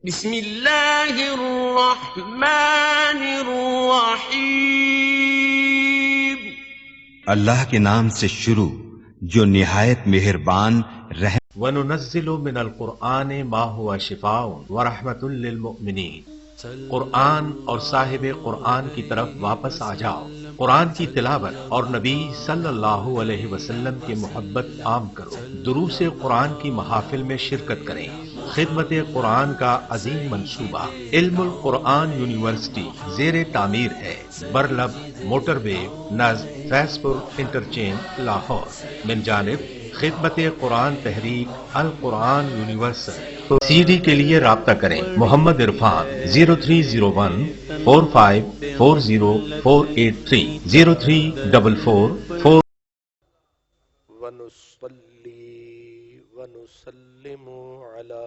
بسم اللہ الرحمن الرحیم۔ اللہ کے نام سے شروع جو نہایت مہربان رحم۔ وَنُنَزِّلُ مِنَ الْقُرْآنِ مَا هُوَ شِفَاءٌ وَرَحْمَةٌ لِّلْمُؤْمِنِينَ۔ قرآن اور صاحب قرآن کی طرف واپس آ جاؤ، قرآن کی تلاوت اور نبی صلی اللہ علیہ وسلم کی محبت عام کرو، دروس قرآن کی محافل میں شرکت کریں۔ خدمت قرآن کا عظیم منصوبہ علم القرآن یونیورسٹی زیر تعمیر ہے، برلب موٹر وے نزد فیض پور انٹرچینج لاہور، من جانب خدمت قرآن تحریک القرآن یونیورسل۔ سی ڈی کے لیے رابطہ کریں محمد عرفان 0301 4540483 0344 ونصلي ونسلم على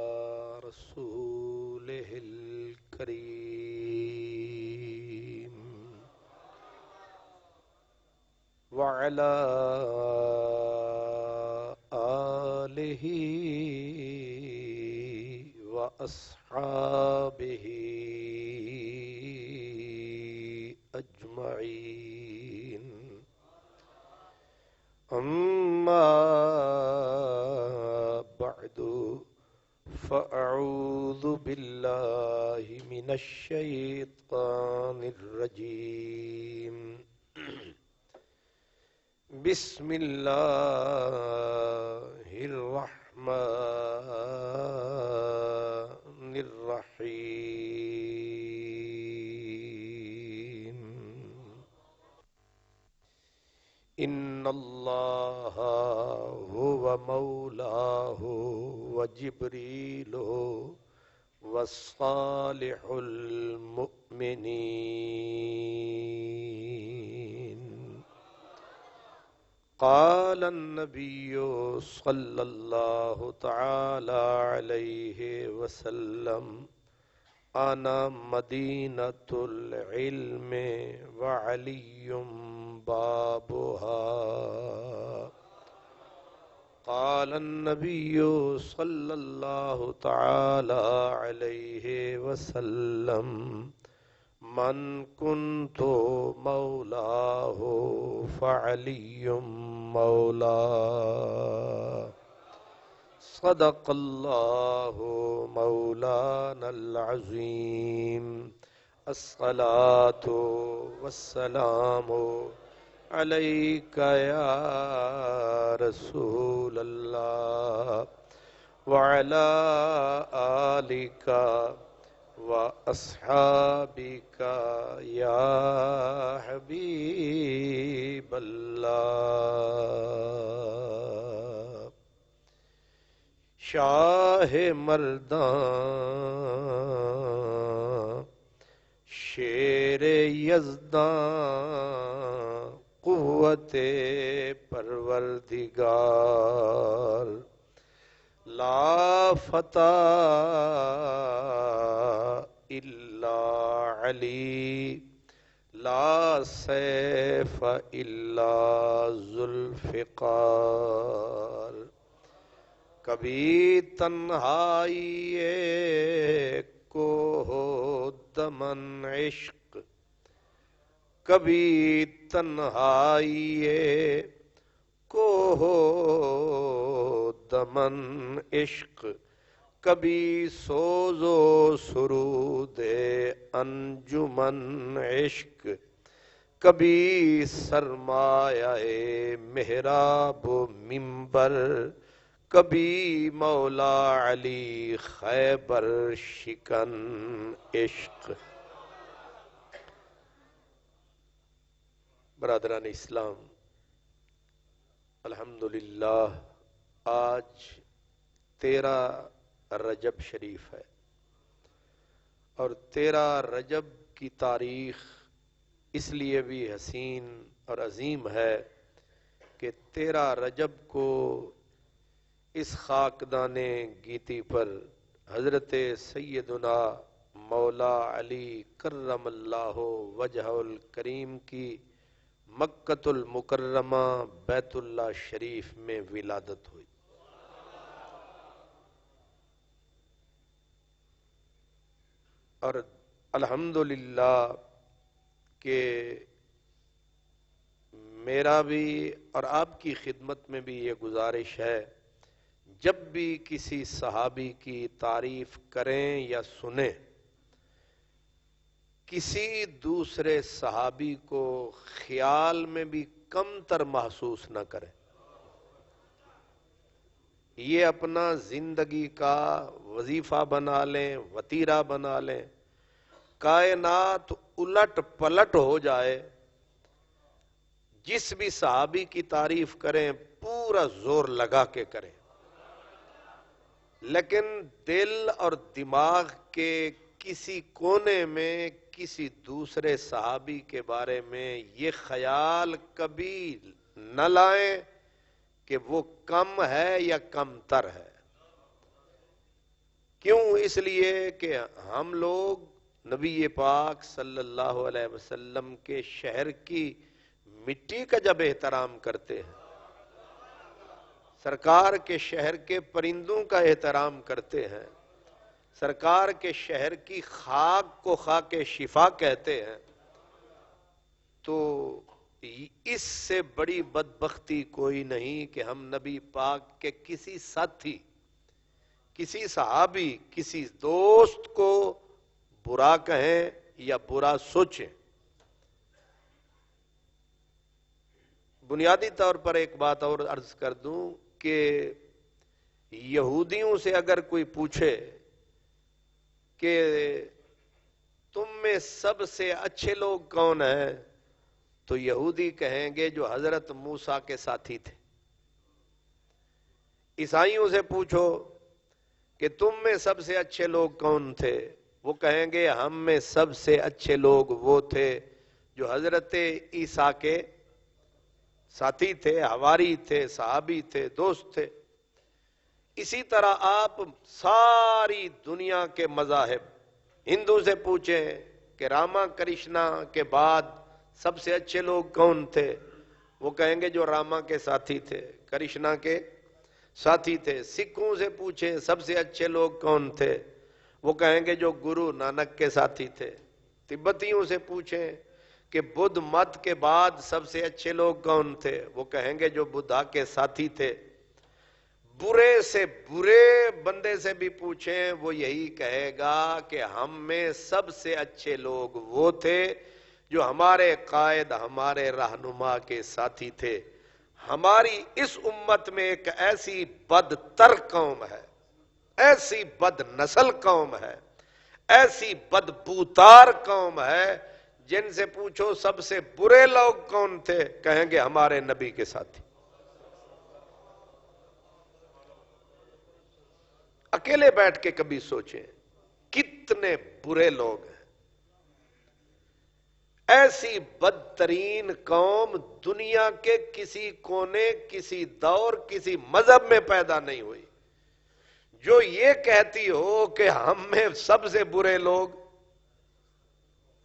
رسوله الكريم وعلى آله وأصحابه أجمعين، أما بعد فأعوذ بالله من الشيطان الرجيم، بسم الله الرحمن الرحيم، إن الله هو مولاه وجبريل والصالح المؤمنين، قال النبي صلى الله تعالى عليه وسلم أنا مدينة العلم وعلي بابها، قال النبي صلى الله تعالى عليه وسلم من كنت مولاه فعلي مولاه، صدق الله مولانا العظيم، الصلاة والسلام عليك يا رسول الله وعلى آلك وأصحابك يا حبيب الله۔ شاہ مردان شیر یزدان قوت پروردگار، لا فتح الا علی، لا سیف الا ذوالفقار، کبھی تنہائی کو ہو دمن عشق، کبھی تنہائی کو ہو دمن عشق، کبھی سوز و سرود انجمن عشق، کبھی سرمایہ محراب و منبر، کبھی مولا علی خیبر شکن عشق۔ برادران اسلام، الحمدللہ آج 13 رجب شریف ہے، اور 13 رجب کی تاریخ اس لیے بھی حسین اور عظیم ہے کہ 13 رجب کو اس خاکدان گیتی پر حضرت سیدنا مولا علی کرم اللہ وجہ الکریم کی مکۃ المکرمہ بیت اللہ شریف میں ولادت ہوئی۔ اور الحمدللہ کہ میرا بھی اور آپ کی خدمت میں بھی یہ گزارش ہے، جب بھی کسی صحابی کی تعریف کریں یا سنیں، کسی دوسرے صحابی کو خیال میں بھی کم تر محسوس نہ کریں۔ یہ اپنا زندگی کا وظیفہ بنا لیں، وتیرہ بنا لیں، کائنات الٹ پلٹ ہو جائے، جس بھی صحابی کی تعریف کریں پورا زور لگا کے کریں، لیکن دل اور دماغ کے کسی کونے میں کسی دوسرے صحابی کے بارے میں یہ خیال کبھی نہ لائیں کہ وہ کم ہے یا کم تر ہے۔ کیوں؟ اس لیے کہ ہم لوگ نبی پاک صلی اللہ علیہ وسلم کے شہر کی مٹی کا جب احترام کرتے ہیں، سرکار کے شہر کے پرندوں کا احترام کرتے ہیں، سرکار کے شہر کی خاک کو خاک شفا کہتے ہیں، تو اس سے بڑی بدبختی کوئی نہیں کہ ہم نبی پاک کے کسی ساتھی، کسی صحابی، کسی دوست کو برا کہیں یا برا سوچیں۔ بنیادی طور پر ایک بات اور عرض کر دوں کہ یہودیوں سے اگر کوئی پوچھے کہ تم میں سب سے اچھے لوگ کون ہیں، تو یہودی کہیں گے جو حضرت موسیٰ کے ساتھی تھے۔ عیسائیوں سے پوچھو کہ تم میں سب سے اچھے لوگ کون تھے، وہ کہیں گے ہم میں سب سے اچھے لوگ وہ تھے جو حضرت عیسیٰ کے ساتھی تھے، حواری تھے، صحابی تھے، دوست تھے۔ اسی طرح آپ ساری دنیا کے مذاہب، ہندو سے پوچھیں کہ راما کرشنا کے بعد سب سے اچھے لوگ کون تھے، وہ کہیں گے جو راما کے ساتھی تھے، کرشنا کے ساتھی تھے۔ سکھوں سے پوچھیں سب سے اچھے لوگ کون تھے، وہ کہیں گے جو گرو نانک کے ساتھی تھے۔ تبتیوں سے پوچھیں کہ بدھ مت کے بعد سب سے اچھے لوگ کون تھے، وہ کہیں گے جو بدھا کے ساتھی تھے۔ برے سے برے بندے سے بھی پوچھیں وہ یہی کہے گا کہ ہم میں سب سے اچھے لوگ وہ تھے جو ہمارے قائد، ہمارے رہنما کے ساتھی تھے۔ ہماری اس امت میں ایک ایسی بدتر قوم ہے، ایسی بد نسل قوم ہے، ایسی بدبوتار قوم ہے، جن سے پوچھو سب سے برے لوگ کون تھے، کہیں گے ہمارے نبی کے ساتھی۔ اکیلے بیٹھ کے کبھی سوچیں کتنے برے لوگ ہیں۔ ایسی بدترین قوم دنیا کے کسی کونے، کسی دور، کسی مذہب میں پیدا نہیں ہوئی جو یہ کہتی ہو کہ ہم میں سب سے برے لوگ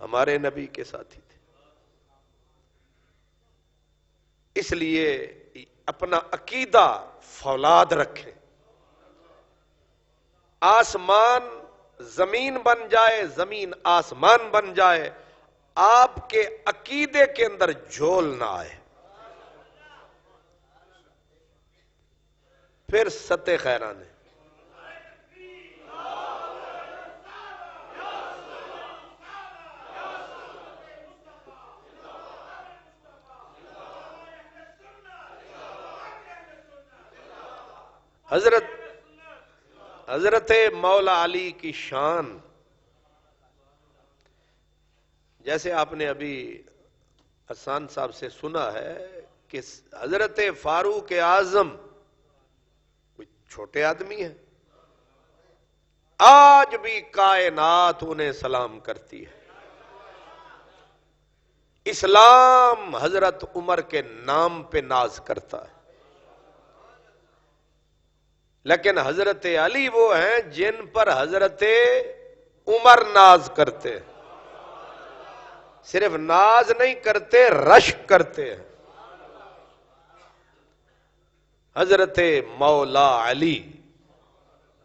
ہمارے نبی کے ساتھی تھے۔ اس لیے اپنا عقیدہ فولاد رکھیں۔ آسمان زمین بن جائے، زمین آسمان بن جائے، آپ کے عقیدے کے اندر جھول نہ آئے، پھر ستہ خیرانے۔ حضرت مولا علی کی شان، جیسے آپ نے ابھی حسان صاحب سے سنا ہے کہ حضرت فاروق اعظم کوئی چھوٹے آدمی ہیں، آج بھی کائنات انہیں سلام کرتی ہے۔ اسلام حضرت عمر کے نام پہ ناز کرتا ہے، لیکن حضرت علی وہ ہیں جن پر حضرت عمر ناز کرتے ہیں۔ صرف ناز نہیں کرتے، رشک کرتے ہیں۔ حضرت مولا علی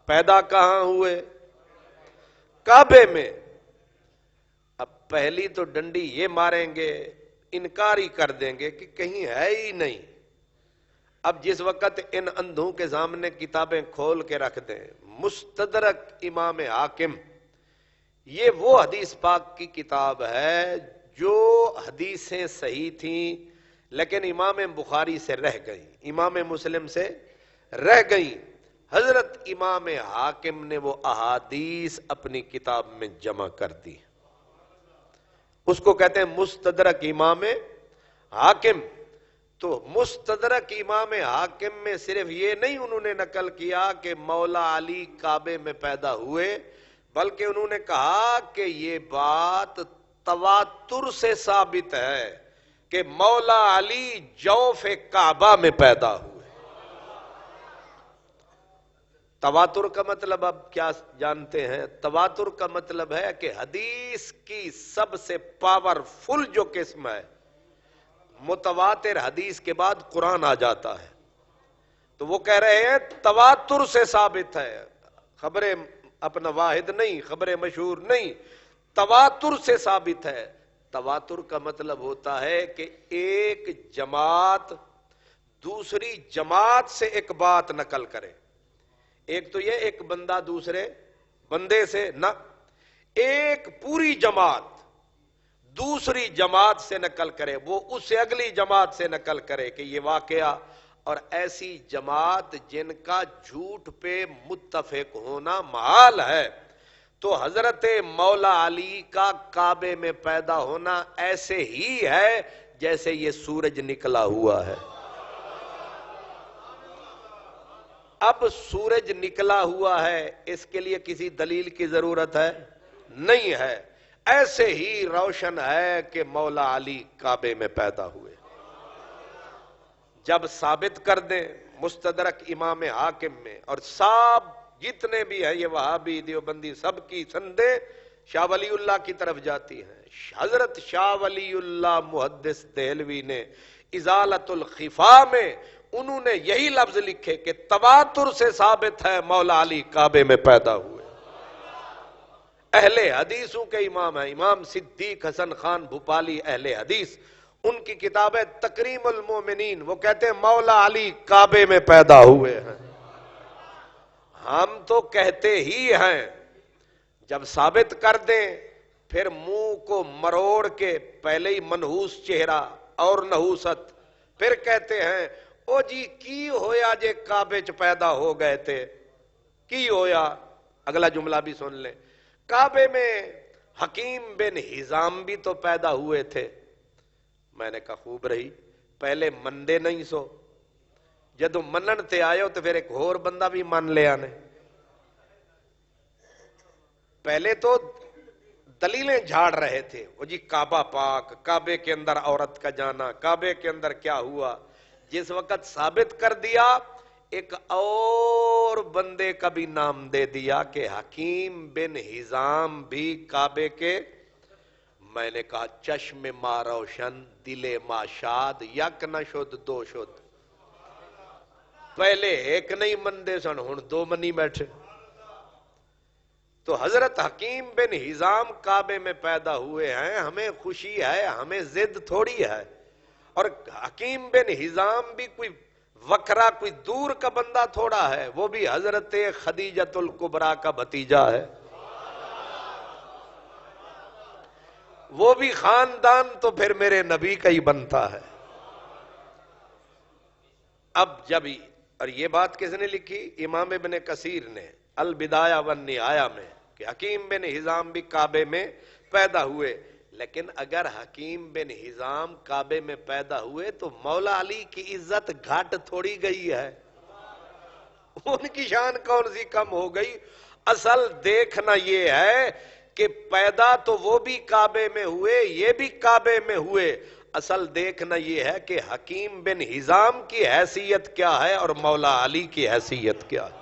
پیدا کہاں ہوئے؟ کعبے میں، پہلی تو ڈنڈی یہ ماریں گے، انکار ہی کر دیں گے کہ کہیں ہے ہی نہیں۔ اب جس وقت ان اندھوں کے سامنے کتابیں کھول کے رکھ دیں، مستدرک امام حاکم، یہ وہ حدیث پاک کی کتاب ہے جو حدیثیں صحیح تھیں لیکن امام بخاری سے رہ گئیں، امام مسلم سے رہ گئیں، حضرت امام حاکم نے وہ احادیث اپنی کتاب میں جمع کر دی، اس کو کہتے ہیں مستدرک امام حاکم۔ تو مستدرک امام حاکم میں صرف یہ نہیں انہوں نے نقل کیا کہ مولا علی کعبے میں پیدا ہوئے، بلکہ انہوں نے کہا کہ یہ بات تواتر سے ثابت ہے کہ مولا علی جوف کعبہ میں پیدا ہوئے۔ تواتر کا مطلب اب کیا جانتے ہیں؟ تواتر کا مطلب ہے کہ حدیث کی سب سے پاورفل جو قسم ہے، متواتر حدیث کے بعد قرآن آ جاتا ہے، تو وہ کہہ رہے ہیں تواتر سے ثابت ہے، خبریں اپنا واحد نہیں، خبریں مشہور نہیں، تواتر سے ثابت ہے۔ تواتر کا مطلب ہوتا ہے کہ ایک جماعت دوسری جماعت سے ایک بات نقل کرے، ایک تو یہ ایک بندہ دوسرے بندے سے نہ، ایک پوری جماعت دوسری جماعت سے نقل کرے، وہ اس سے اگلی جماعت سے نقل کرے کہ یہ واقعہ، اور ایسی جماعت جن کا جھوٹ پہ متفق ہونا محال ہے۔ تو حضرت مولا علی کا کعبے میں پیدا ہونا ایسے ہی ہے جیسے یہ سورج نکلا ہوا ہے۔ اب سورج نکلا ہوا ہے، اس کے لیے کسی دلیل کی ضرورت ہے؟ نہیں ہے۔ ایسے ہی روشن ہے کہ مولا علی کعبے میں پیدا ہوئے۔ جب ثابت کر دیں مستدرک امام حاکم میں، اور سب جتنے بھی ہیں یہ وہابی دیوبندی سب کی سندیں شاہ ولی اللہ کی طرف جاتی ہیں۔ حضرت شاہ ولی اللہ محدث دہلوی نے ازالت الخفا میں انہوں نے یہی لفظ لکھے کہ تواتر سے ثابت ہے مولا علی کعبے میں پیدا ہوئے۔ اہل حدیثوں کے امام ہیں، امام صدیق حسن خان بھوپالی اہل حدیث، ان کی کتاب ہے تکریم المومنین، وہ کہتے ہیں مولا علی کعبے میں پیدا ہوئے ہیں۔ ہم تو کہتے ہی ہیں، جب ثابت کر دیں پھر منہ کو مروڑ کے پہلے ہی منحوس چہرہ اور نحوست، پھر کہتے ہیں او جی کی ہویا جے کعبے چ پیدا ہو گئے تھے، کی ہویا؟ اگلا جملہ بھی سن لیں، کعبے میں حکیم بن حزام بھی تو پیدا ہوئے تھے۔ میں نے کہا خوب رہی، پہلے مندے نہیں سو، جدو منن تے آئے ہو تو پھر ایک اور بندہ بھی مان لے آنے۔ پہلے تو دلیلیں جھاڑ رہے تھے، وہ جی کعبہ پاک، کعبے کے اندر عورت کا جانا، کعبے کے اندر کیا ہوا۔ جس وقت ثابت کر دیا، ایک اور بندے کا بھی نام دے دیا کہ حکیم بن حزام بھی کعبے کے۔ میں نے کہا چشم ما روشن دل ما شاد، یک نہ شد دو شد۔ پہلے ایک نہیں مندے سن، ہن دو منی بیٹھے۔ تو حضرت حکیم بن حزام کعبے میں پیدا ہوئے ہیں، ہمیں خوشی ہے، ہمیں ضد تھوڑی ہے۔ اور حکیم بن حزام بھی کوئی وکھرا کوئی دور کا بندہ تھوڑا ہے، وہ بھی حضرت خدیجۃ الکبریٰ کا بھتیجا ہے، وہ بھی خاندان تو پھر میرے نبی کا ہی بنتا ہے۔ اب جب اور یہ بات کس نے لکھی؟ امام ابن کثیر نے البدایہ والنہایہ میں، کہ حکیم بن حزام بھی کعبے میں پیدا ہوئے۔ لیکن اگر حکیم بن حزام کعبے میں پیدا ہوئے تو مولا علی کی عزت گھٹ تھوڑی گئی ہے، ان کی شان کون سی کم ہو گئی؟ اصل دیکھنا یہ ہے کہ پیدا تو وہ بھی کعبے میں ہوئے، یہ بھی کعبے میں ہوئے۔ اصل دیکھنا یہ ہے کہ حکیم بن حزام کی حیثیت کیا ہے اور مولا علی کی حیثیت کیا ہے۔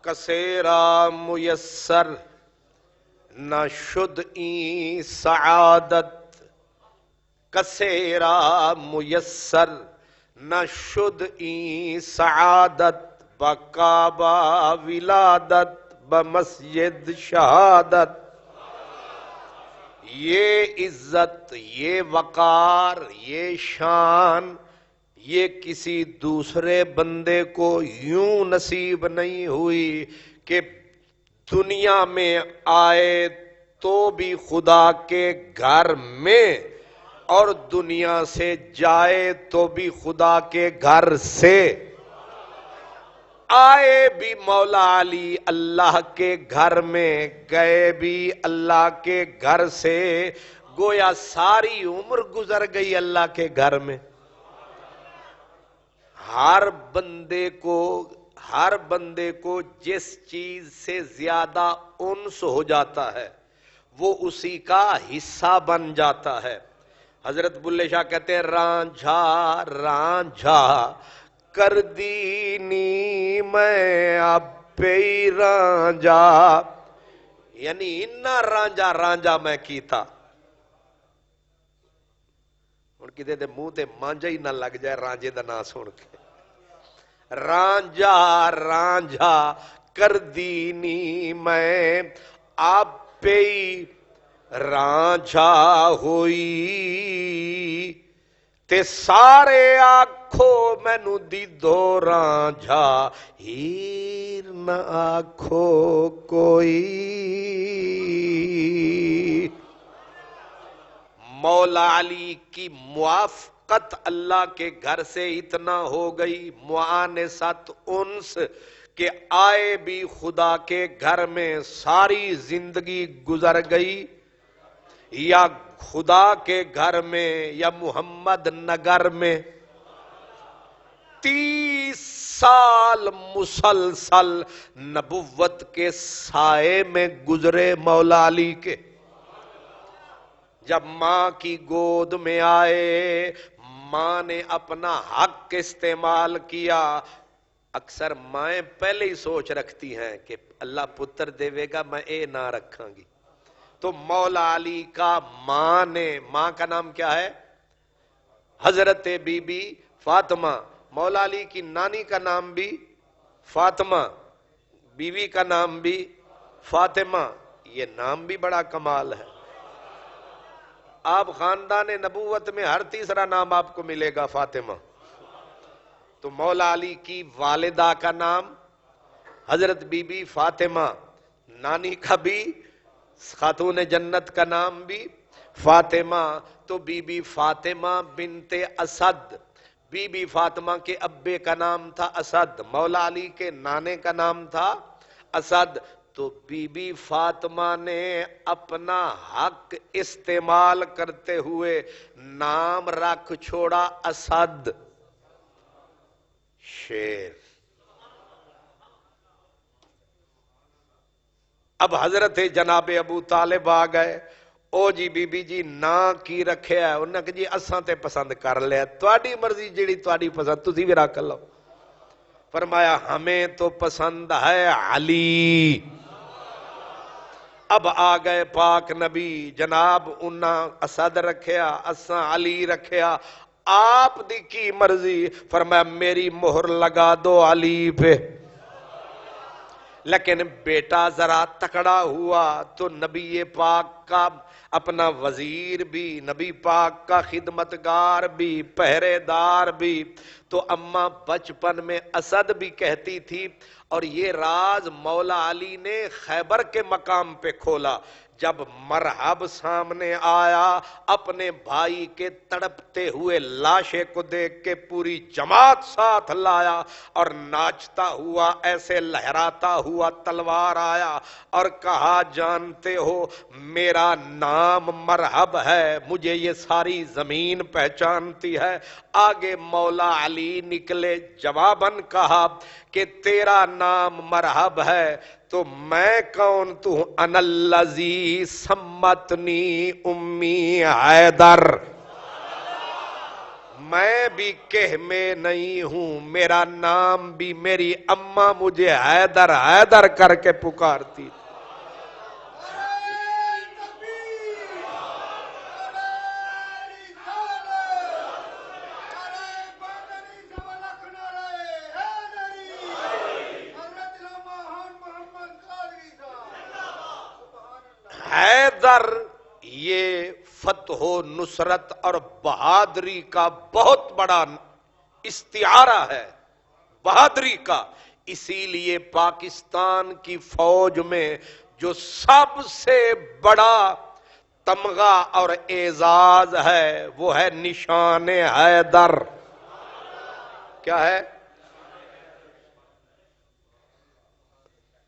کسیرا میسر نہ شد این سعادت، کسیرا میسر نہ شد این سعادت، بکعبہ ولادت بمسجد شہادت۔ یہ عزت، یہ وقار، یہ شان، یہ کسی دوسرے بندے کو یوں نصیب نہیں ہوئی کہ دنیا میں آئے تو بھی خدا کے گھر میں، اور دنیا سے جائے تو بھی خدا کے گھر سے۔ آئے بھی مولا علی اللہ کے گھر میں، گئے بھی اللہ کے گھر سے، گویا ساری عمر گزر گئی اللہ کے گھر میں۔ ہر بندے کو جس چیز سے زیادہ انس ہو جاتا ہے وہ اسی کا حصہ بن جاتا ہے۔ حضرت بلے شاہ کہتے ہیں رانجھا رانجھا کر دینی میں اب پہ رانجھا، یعنی اتنا رانجھا رانجھا میں کیتا، ہن کتے دے منہ تے مانجا ہی نہ لگ جائے رانجھے دا نام سن کے۔ رانجھا رانجھا کر دینی میں اب پہ رانجھا ہوئی، تے سارے آکھو مینوں دیدو رانجھا، ہیر نہ آکھو کوئی۔ مولا علی کی موافقت اللہ کے گھر سے اتنا ہو گئی، معانست انس، کہ آئے بھی خدا کے گھر میں، ساری زندگی گزر گئی یا خدا کے گھر میں یا محمد نگر میں۔ 30 سال مسلسل نبوت کے سائے میں گزرے مولا علی کے۔ جب ماں کی گود میں آئے، ماں نے اپنا حق استعمال کیا۔ اکثر مائیں پہلے ہی سوچ رکھتی ہیں کہ اللہ پتر دے گا میں اے نہ رکھاں گی، تو مولا علی کا ماں کا نام کیا ہے؟ حضرت بی بی فاطمہ۔ مولا علی کی نانی کا نام بھی فاطمہ، بیوی کا نام بھی فاطمہ۔ یہ نام بھی بڑا کمال ہے۔ آپ خاندان نبوت میں ہر تیسرا نام آپ کو ملے گا فاطمہ۔ تو مولا علی کی والدہ کا نام حضرت بی بی فاطمہ، نانی کا بھی، خاتون جنت کا نام بھی فاطمہ۔ تو بی بی فاطمہ بنت اسد، بی بی فاطمہ کے ابے کا نام تھا اسد، مولا علی کے نانے کا نام تھا اسد۔ تو بی بی فاطمہ نے اپنا حق استعمال کرتے ہوئے نام رکھ چھوڑا اسد، شیر۔ اب حضرت جناب ابو طالب آ گئے، او جی بی بی جی نا کی رکھے ہے؟ انہوں نے کہا جی اساں تے پسند کر لیا، تواڈی مرضی جیڑی تواڈی پسند تسی بھی رکھ لو۔ فرمایا ہمیں تو پسند ہے علی۔ اب آ گئے پاک نبی، جناب انہاں اسد رکھیا، اساں علی رکھیا، آپ دی کی مرضی؟ فرمایا میری مہر لگا دو علی پہ۔ لیکن بیٹا ذرا تکڑا ہوا تو نبی پاک کا اپنا وزیر بھی، نبی پاک کا خدمتگار بھی، پہرے دار بھی۔ تو اماں بچپن میں اسد بھی کہتی تھی، اور یہ راز مولا علی نے خیبر کے مقام پہ کھولا۔ جب مرحب سامنے آیا، اپنے بھائی کے تڑپتے ہوئے لاشے کو دیکھ کے پوری جماعت ساتھ لایا، اور ناچتا ہوا ایسے لہراتا ہوا تلوار آیا اور کہا جانتے ہو میرا نام مرحب ہے، مجھے یہ ساری زمین پہچانتی ہے۔ آگے مولا علی نکلے، جواباً کہا کہ تیرا نام مرحب ہے تو میں کون؟ تو انا الذی سمتنی امی حیدر، میں بھی کہہ میں نہیں ہوں، میرا نام بھی میری اماں مجھے حیدر حیدر کر کے پکارتی تھی۔ حیدر یہ فتح و نصرت اور بہادری کا بہت بڑا استعارہ ہے، بہادری کا۔ اسی لیے پاکستان کی فوج میں جو سب سے بڑا تمغہ اور اعزاز ہے وہ ہے نشان حیدر۔ کیا ہے؟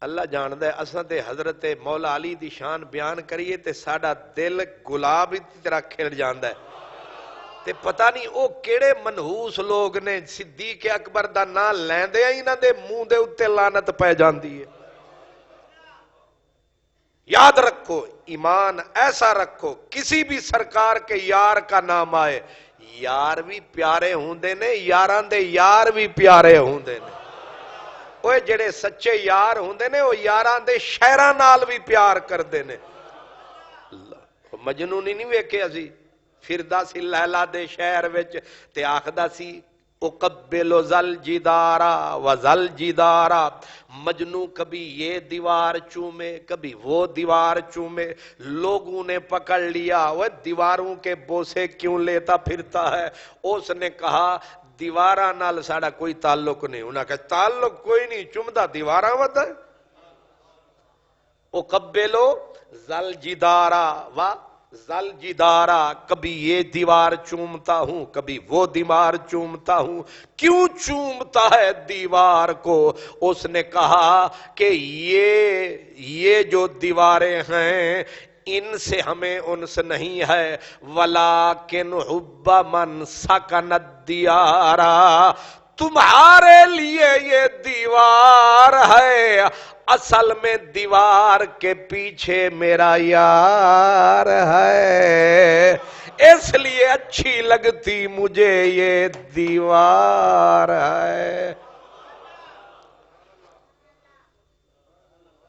اللہ جاندہ ہے، اساں تے حضرت مولا علی دی شان بیان کریے تے ساڈا دل گلاب دی طرح کھل جاندا ہے۔ تے پتہ نہیں او کیڑے منحوس لوگ نے صدیق اکبر دا نام لیندے انہاں دے منہ دے اوتے لعنت پے جاندی ہے۔ یاد رکھو، ایمان ایسا رکھو، کسی بھی سرکار کے یار کا نام آئے، یار بھی پیارے ہوندے نے، یاراں دے یار بھی پیارے ہوندے نے۔ اوے جڑے سچے یار ہوندے نے، وہ یاراں دے شہراں نال بھی پیار کردے نے۔ مجنونی نہیں ویکھے اسی پھردا سی لیلا دے شہر وچ تے آکھدا سی اقبل ذل جدارا و ذل جدارا۔ مجنو کبھی یہ دیوار چومے کبھی وہ دیوار چومے، لوگوں نے پکڑ لیا وہ دیواروں کے بوسے کیوں لیتا پھرتا ہے۔ اس نے کہا دیواراں نال ساڑا کوئی تعلق نہیں، انہاں کہ تعلق کوئی نہیں، چمدہ دیواراں ودا ہے۔ اقبلو ذل جدارا و ذل جدارا، کبھی یہ دیوار چومتا ہوں کبھی وہ دیوار چومتا ہوں۔ کیوں چومتا ہے دیوار کو؟ اس نے کہا کہ یہ جو دیواریں ہیں ان سے ہمیں انس نہیں ہے، ولیکن حب من سکن الدیارا، تمہارے لیے یہ دیوار ہے، اصل میں دیوار کے پیچھے میرا یار ہے، اس لیے اچھی لگتی مجھے یہ دیوار ہے۔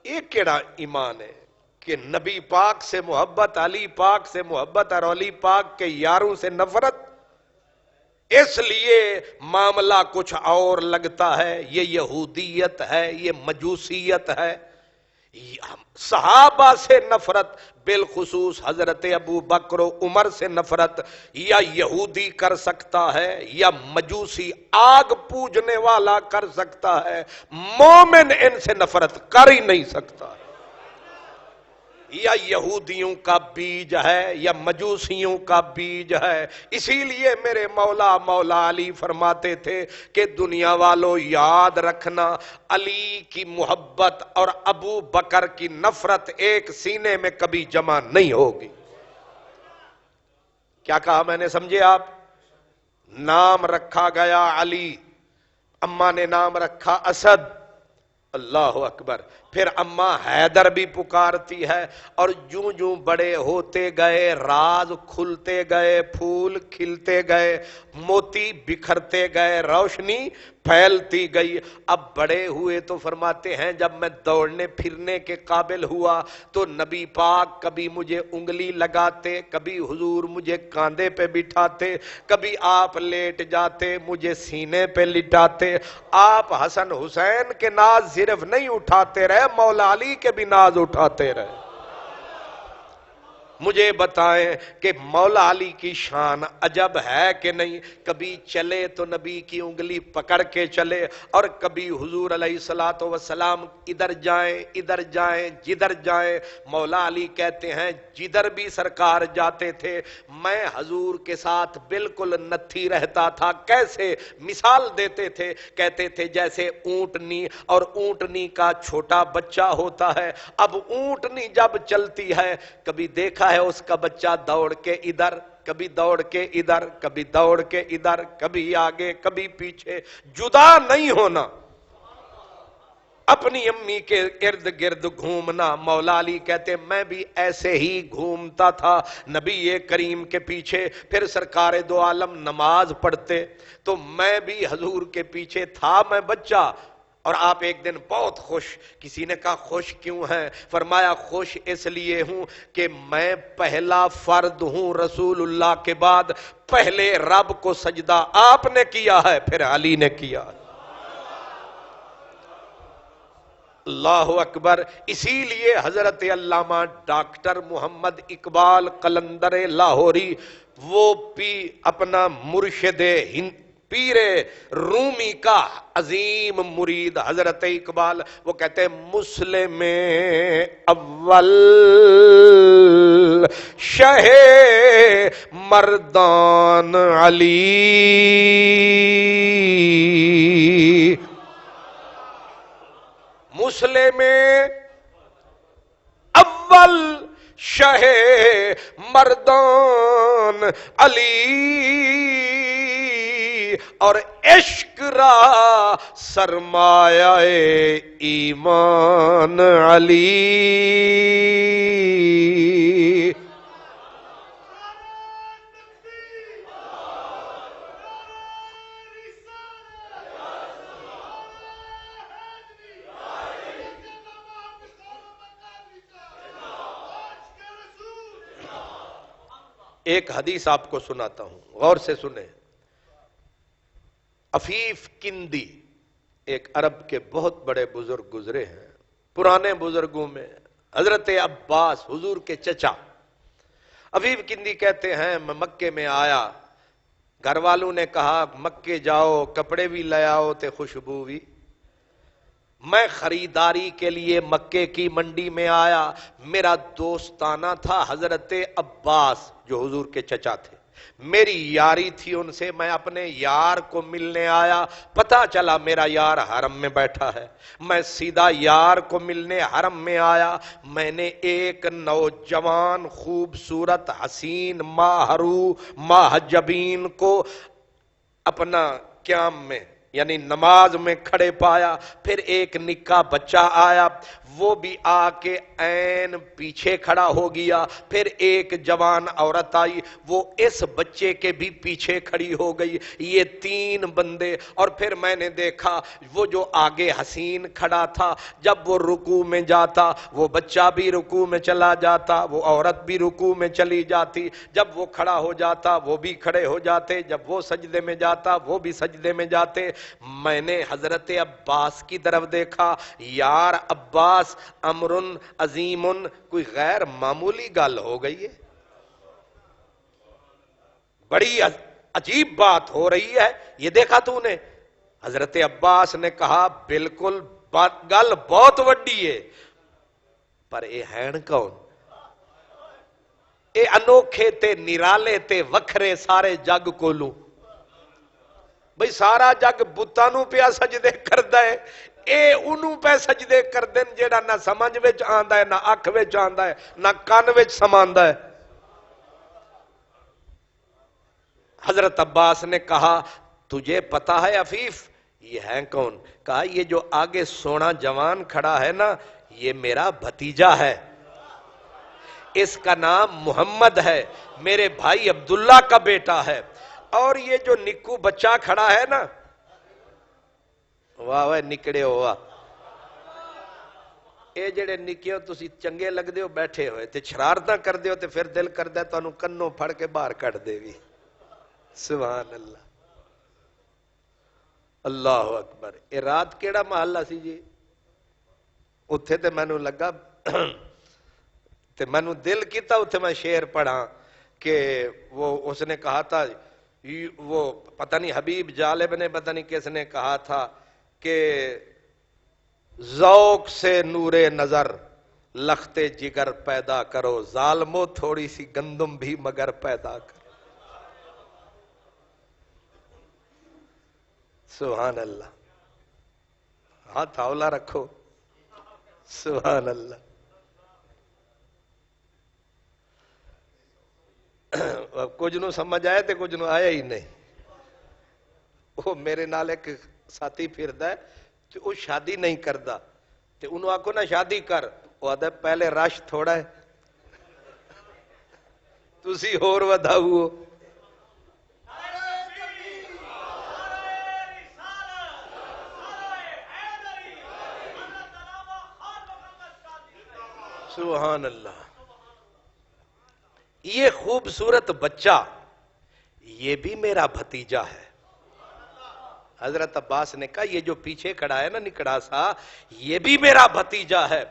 یہ کیڑا ایمان ہے کہ نبی پاک سے محبت، علی پاک سے محبت اور علی پاک کے یاروں سے نفرت؟ اس لیے معاملہ کچھ اور لگتا ہے، یہ یہودیت ہے، یہ مجوسیت ہے۔ صحابہ سے نفرت، بالخصوص حضرت ابو بکر و عمر سے نفرت یا یہودی کر سکتا ہے یا مجوسی آگ پوجنے والا کر سکتا ہے، مومن ان سے نفرت کر ہی نہیں سکتا۔ یا یہودیوں کا بیج ہے یا مجوسیوں کا بیج ہے۔ اسی لیے میرے مولا علی فرماتے تھے کہ دنیا والوں یاد رکھنا، علی کی محبت اور ابو بکر کی نفرت ایک سینے میں کبھی جمع نہیں ہوگی۔ کیا کہا میں نے، سمجھے آپ؟ نام رکھا گیا علی، اماں نے نام رکھا اسد، اللہ اکبر، پھر اماں حیدر بھی پکارتی ہے، اور جوں جوں بڑے ہوتے گئے راز کھلتے گئے، پھول کھلتے گئے، موتی بکھرتے گئے، روشنی پھیلتی گئی۔ اب بڑے ہوئے تو فرماتے ہیں جب میں دوڑنے پھرنے کے قابل ہوا تو نبی پاک کبھی مجھے انگلی لگاتے، کبھی حضور مجھے کاندھے پہ بٹھاتے، کبھی آپ لیٹ جاتے مجھے سینے پہ لٹاتے۔ آپ حسن حسین کے ناز صرف نہیں اٹھاتے رہے، مولا علی کے بھی ناز اٹھاتے رہے۔ مجھے بتائیں کہ مولا علی کی شان عجب ہے کہ نہیں؟ کبھی چلے تو نبی کی انگلی پکڑ کے چلے، اور کبھی حضور علیہ الصلوۃ والسلام ادھر جائیں جدھر جائیں، مولا علی کہتے ہیں جدھر بھی سرکار جاتے تھے میں حضور کے ساتھ بالکل نتھی رہتا تھا۔ کیسے؟ مثال دیتے تھے، کہتے تھے جیسے اونٹنی اور اونٹنی کا چھوٹا بچہ ہوتا ہے۔ اب اونٹنی جب چلتی ہے، کبھی دیکھا ہے اس کا بچہ دوڑ کے ادھر، کبھی دوڑ کے ادھر، کبھی دوڑ کے ادھر، کبھی آگے کبھی پیچھے، جدا نہیں ہونا۔ اپنی امی کے ارد گرد گھومنا. مولا علی کہتے میں بھی ایسے ہی گھومتا تھا نبی کریم کے پیچھے. پھر سرکار دو عالم نماز پڑھتے تو میں بھی حضور کے پیچھے تھا. میں بچہ اور آپ ایک دن بہت خوش. کسی نے کہا خوش کیوں ہیں؟ فرمایا خوش اس لیے ہوں کہ میں پہلا فرد ہوں رسول اللہ کے بعد. پہلے رب کو سجدہ آپ نے کیا ہے، پھر علی نے کیا. اللہ اکبر. اسی لیے حضرت علامہ ڈاکٹر محمد اقبال قلندر لاہوری وہ اپنا مرشد پیر رومی کا عظیم مرید حضرت اقبال، وہ کہتے ہیں مسلم اول شہ مردان علی. مسلم اول شہ مردان علی اور عشق را سرمایہ ایمان علی. ایک حدیث آپ کو سناتا ہوں، غور سے سنیں. عفیف کندی ایک عرب کے بہت بڑے بزرگ گزرے ہیں. پرانے بزرگوں میں حضرت عباس حضور کے چچا. عفیف کندی کہتے ہیں میں مکے میں آیا، گھر والوں نے کہا مکے جاؤ کپڑے بھی لے آؤ تے خوشبو بھی. میں خریداری کے لیے مکے کی منڈی میں آیا. میرا دوستانہ تھا حضرت عباس جو حضور کے چچا تھے. میری یاری تھی ان سے. میں اپنے یار کو ملنے آیا، پتہ چلا میرا یار حرم میں بیٹھا ہے. میں سیدھا یار کو ملنے حرم میں آیا. میں نے ایک نوجوان خوبصورت حسین ماہرو ماہجبین کو اپنا قیام میں یعنی نماز میں کھڑے پایا. پھر ایک نکا بچہ آیا، وہ بھی آ کے عین پیچھے کھڑا ہو گیا. پھر ایک جوان عورت آئی، وہ اس بچے کے بھی پیچھے کھڑی ہو گئی. یہ 3 بندے. اور پھر میں نے دیکھا وہ جو آگے حسین کھڑا تھا، جب وہ رکوع میں جاتا وہ بچہ بھی رکوع میں چلا جاتا، وہ عورت بھی رکوع میں چلی جاتی. جب وہ کھڑا ہو جاتا وہ بھی کھڑے ہو جاتے، جب وہ سجدے میں جاتا وہ بھی سجدے میں جاتے. میں نے حضرت عباس کی طرف دیکھا. یار عباس امرن عظیمن، کوئی غیر معمولی گل ہو گئی ہے، بڑی عجیب بات ہو رہی ہے، یہ دیکھا تو نے؟ حضرت عباس نے کہا بالکل گل بہت وڈی ہے، پر اے ہین کون؟ اے انوکھے تے نرالے تے وکھرے سارے جگ کولوں. بھئی سارا جگ بتانوں پیا سجدے کردا ہے، اے انہوں پہ سجدے کر دین جیڑا نہ سمجھ وچ آندا ہے، نہ اکھ وچ آندا ہے، نہ کان وچ سماندا ہے. حضرت عباس نے کہا تجھے پتا ہے عفیف یہ ہے کون؟ کہا یہ جو آگے سونا جوان کھڑا ہے نا یہ میرا بھتیجا ہے، اس کا نام محمد ہے، میرے بھائی عبداللہ کا بیٹا ہے. اور یہ جو نکو بچہ کھڑا ہے نا، واہ واہ نکڑے ہوا، اے جڑے نکے ہو تسی چنگے لگ دے ہو بیٹھے ہوئے تے شرارتاں کر دے ہو تے پھر دل کر دے تو انہوں کنوں پھڑ کے باہر کٹ دے بھی. سبحان اللہ، اللہ اکبر. اے رات کیڑا محلہ سی جی؟ اتھے تے میں نو لگا تے میں نو دل کیتا اتھے میں شعر پڑھا کہ وہ اس نے کہا تھا، وہ پتہ نہیں حبیب جالب نے پتہ نہیں کس نے کہا تھا کہ ذوق سے نور نظر لخت جگر پیدا کرو، ظالمو تھوڑی سی گندم بھی مگر پیدا کرو. سبحان اللہ. ہاتھ اولا رکھو. سبحان اللہ. کچھ نو سمجھ آئے تے کچھ نو آیا ہی نہیں. وہ میرے نال ایک ساتھی پھردا ہے وہ شادی نہیں کردا. تے انہوں آکو نا شادی کر، وہ آدھا پہلے رش تھوڑا ہے، تسی اور وداؤ. سبحان اللہ. یہ خوبصورت بچہ یہ بھی میرا بھتیجا ہے. حضرت عباس نے کہا یہ جو پیچھے کھڑا ہے نا نکڑا سا، یہ بھی میرا بھتیجا ہے،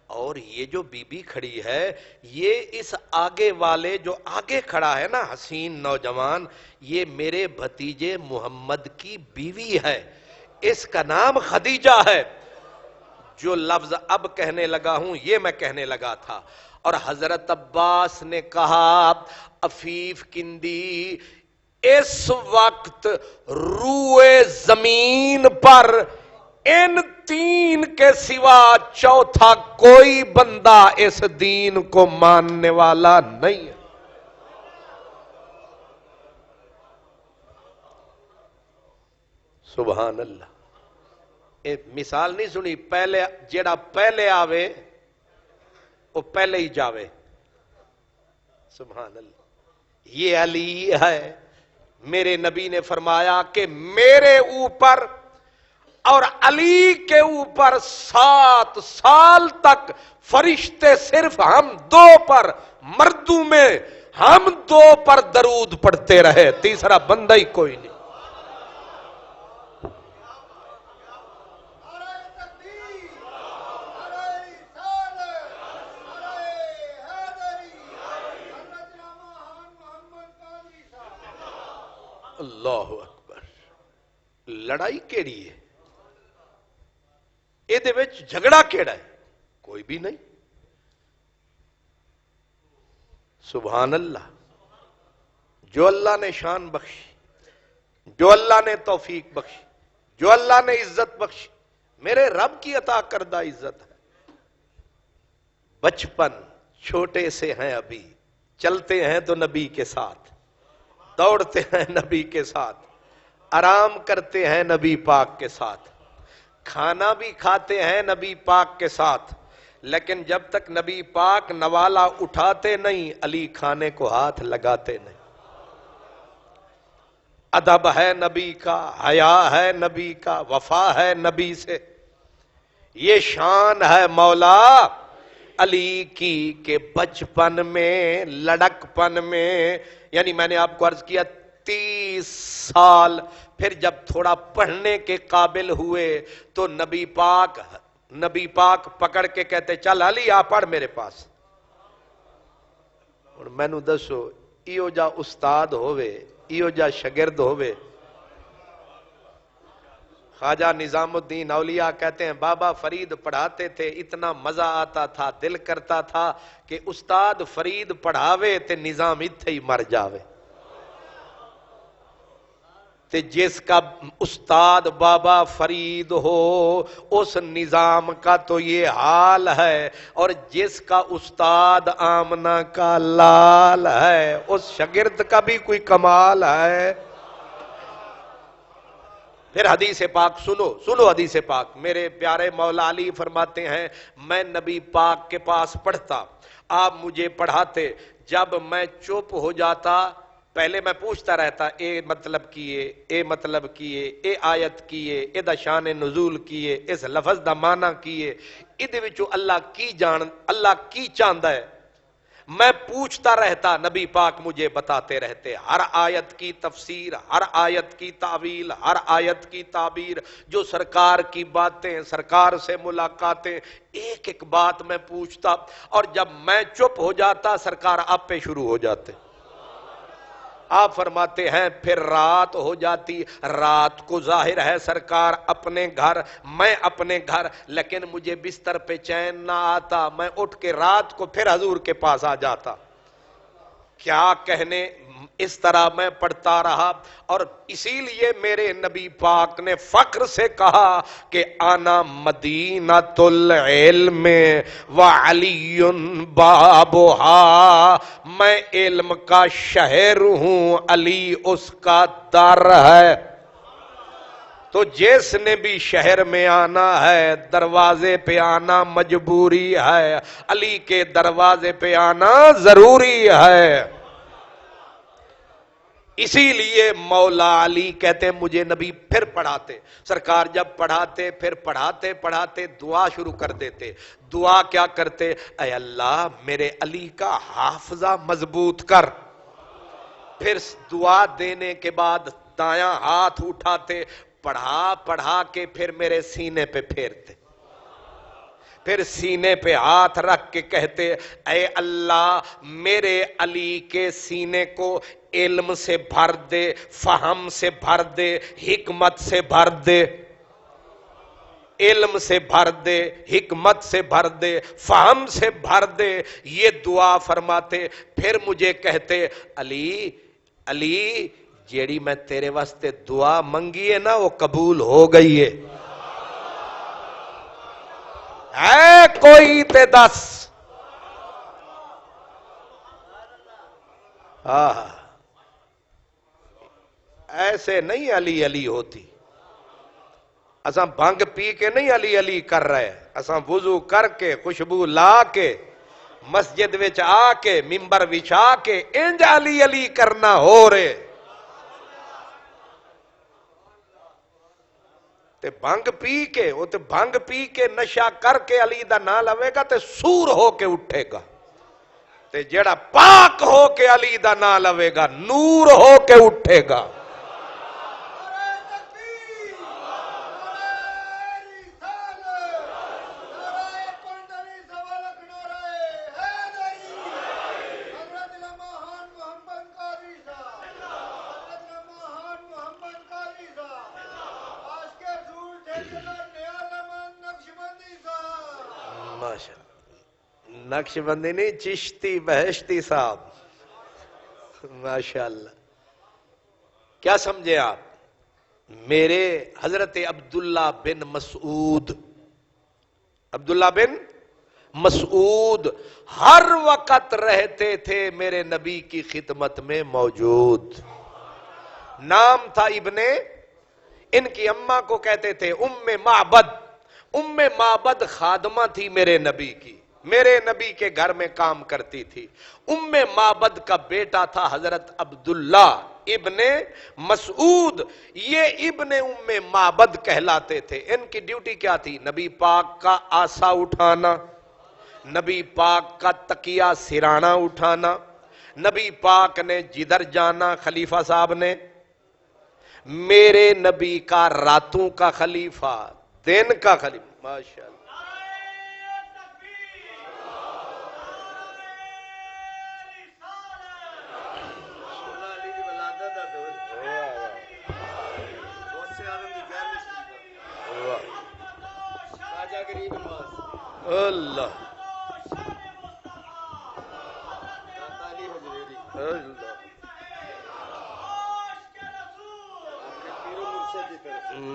اور یہ جو بی بی کھڑی ہے یہ اس آگے والے جو آگے کھڑا ہے نا حسین نوجوان، یہ میرے بھتیجے محمد کی بیوی ہے، اس کا نام خدیجہ ہے. جو لفظ اب کہنے لگا ہوں یہ میں کہنے لگا تھا. اور حضرت عباس نے کہا عفیف کندی اس وقت روئے زمین پر ان تین کے سوا چوتھا کوئی بندہ اس دین کو ماننے والا نہیں ہے. سبحان اللہ. ایک مثال نہیں سنی، پہلے جیڑا پہلے آوے وہ پہلے ہی جاوے. سبحان اللہ. یہ علی ہے. میرے نبی نے فرمایا کہ میرے اوپر اور علی کے اوپر 7 سال تک فرشتے صرف ہم دو پر، مردوں میں ہم دو پر درود پڑھتے رہے، تیسرا بندہ ہی کوئی نہیں. اللہ اکبر. لڑائی کیڑی ہے؟ یہ جھگڑا کیڑا ہے؟ کوئی بھی نہیں. سبحان اللہ. جو اللہ نے شان بخشی، جو اللہ نے توفیق بخشی، جو اللہ نے عزت بخشی، میرے رب کی عطا کردہ عزت ہے. بچپن چھوٹے سے ہیں، ابھی چلتے ہیں تو نبی کے ساتھ، دوڑتے ہیں نبی کے ساتھ، آرام کرتے ہیں نبی پاک کے ساتھ، کھانا بھی کھاتے ہیں نبی پاک کے ساتھ. لیکن جب تک نبی پاک نوالا اٹھاتے نہیں، علی کھانے کو ہاتھ لگاتے نہیں. ادب ہے نبی کا، حیا ہے نبی کا، وفا ہے نبی سے. یہ شان ہے مولا علی کی کہ بچپن میں، لڑکپن میں، یعنی میں نے آپ کو عرض کیا 30 سال، پھر جب تھوڑا پڑھنے کے قابل ہوئے تو نبی پاک پکڑ کے کہتے چل علی آ پڑھ میرے پاس. اور میں نو دسو ایو جا استاد ہوئے، ایو جا شگرد ہوئے. خواجہ نظام الدین اولیاء کہتے ہیں بابا فرید پڑھاتے تھے، اتنا مزہ آتا تھا، دل کرتا تھا کہ استاد فرید پڑھاوے تے نظام اتھے ہی مر جاوے. تے جس کا استاد بابا فرید ہو اس نظام کا تو یہ حال ہے، اور جس کا استاد آمنہ کا لال ہے اس شگرد کا بھی کوئی کمال ہے. پھر حدیث پاک سنو حدیث پاک. میرے پیارے مولا علی فرماتے ہیں میں نبی پاک کے پاس پڑھتا، آپ مجھے پڑھاتے، جب میں چپ ہو جاتا پہلے میں پوچھتا رہتا اے مطلب کیے، اے مطلب کیے، اے آیت کیے، اے دا شان نزول کیے، اس لفظ دا معنی کیے، ادھے وچوں اللہ کی چاہندا ہے. میں پوچھتا رہتا، نبی پاک مجھے بتاتے رہتے ہر آیت کی تفسیر، ہر آیت کی تعویل، ہر آیت کی تعبیر، جو سرکار کی باتیں، سرکار سے ملاقاتیں، ایک ایک بات میں پوچھتا. اور جب میں چپ ہو جاتا سرکار آپ پہ شروع ہو جاتے. آپ فرماتے ہیں پھر رات ہو جاتی، رات کو ظاہر ہے سرکار اپنے گھر، میں اپنے گھر، لیکن مجھے بستر پہ چین نہ آتا، میں اٹھ کے رات کو پھر حضور کے پاس آ جاتا. کیا کہنے، اس طرح میں پڑھتا رہا. اور اسی لیے میرے نبی پاک نے فخر سے کہا کہ انا مدینۃ العلم وعلی بابھا، میں علم کا شہر ہوں، علی اس کا در ہے. تو جس نے بھی شہر میں آنا ہے دروازے پہ آنا مجبوری ہے، علی کے دروازے پہ آنا ضروری ہے۔ اسی لیے مولا علی کہتے ہیں مجھے نبی پھر پڑھاتے، سرکار جب پڑھاتے پھر پڑھاتے پڑھاتے دعا شروع کر دیتے۔ دعا کیا کرتے؟ اے اللہ میرے علی کا حافظہ مضبوط کر۔ پھر دعا دینے کے بعد دایاں ہاتھ اٹھاتے، پڑھا پڑھا کے پھر میرے سینے پہ پھیرتے، پھر سینے پہ ہاتھ رکھ کے کہتے اے اللہ میرے علی کے سینے کو علم سے بھر دے، فہم سے بھر دے، حکمت سے بھر دے، علم سے بھر دے، حکمت سے بھر دے، فہم سے بھر دے۔ یہ دعا فرماتے، پھر مجھے کہتے علی علی جیڑی میں تیرے واسطے دعا منگی ہے نا وہ قبول ہو گئی ہے، اے کوئی تے دس۔ ایسے نہیں علی علی ہوتی، اساں بھنگ پی کے نہیں علی علی کر رہے، اساں وضو کر کے خوشبو لا کے مسجد وچ آ کے ممبر وچھا کے انج علی علی کرنا ہو رہے۔ تے بھنگ پی کے وہ تے بھنگ پی کے نشہ کر کے علی دا نام لوے گا تے سور ہو کے اٹھے گا، تے جڑا پاک ہو کے علی دا نام لوے گا نور ہو کے اٹھے گا۔ نقش بندی نہیں، چشتی بہشتی صاحب، ماشاءاللہ۔ کیا سمجھے آپ؟ میرے حضرت عبداللہ بن مسعود، عبداللہ بن مسعود ہر وقت رہتے تھے میرے نبی کی خدمت میں موجود۔ نام تھا ابن، ان کی اماں کو کہتے تھے ام معبد۔ ام معبد خادمہ تھی میرے نبی کی، میرے نبی کے گھر میں کام کرتی تھی۔ ام معبد کا بیٹا تھا حضرت عبداللہ ابن مسعود، یہ ابن ام معبد کہلاتے تھے۔ ان کی ڈیوٹی کیا تھی؟ نبی پاک کا آسا اٹھانا، نبی پاک کا تکیہ سرانا اٹھانا، نبی پاک نے جدھر جانا خلیفہ صاحب نے، میرے نبی کا راتوں کا خلیفہ دن کا خلیفہ، ماشاءاللہ۔ اللہ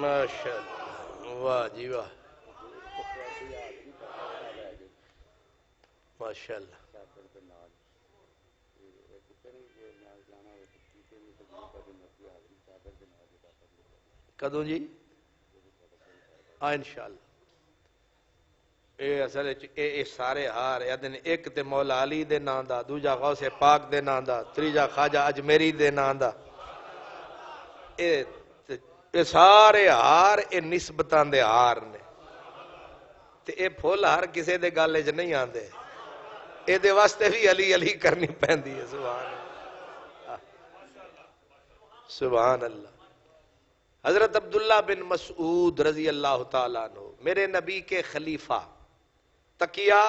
ماشاءاللہ، واہ جی واہ، ماشاءاللہ۔ کدوں جی؟ انشاءاللہ۔ اے اصل اے سارے ہار ایک تے مولا علی دے نام دا، دوجا غوث پاک دے نام دا، تیجا خواجہ اجمیری دے نام دا، اے سارے ہار اے نسبتاں دے ہار نے، تے اے پھول ہر کسے دے گالے چ نہیں آندے، اے دے واسطے بھی علی علی کرنی پیندی ہے۔ سبحان اللہ، سبحان اللہ۔ حضرت عبداللہ بن مسعود رضی اللہ تعالیٰ عنہ میرے نبی کے خلیفہ، تکیہ،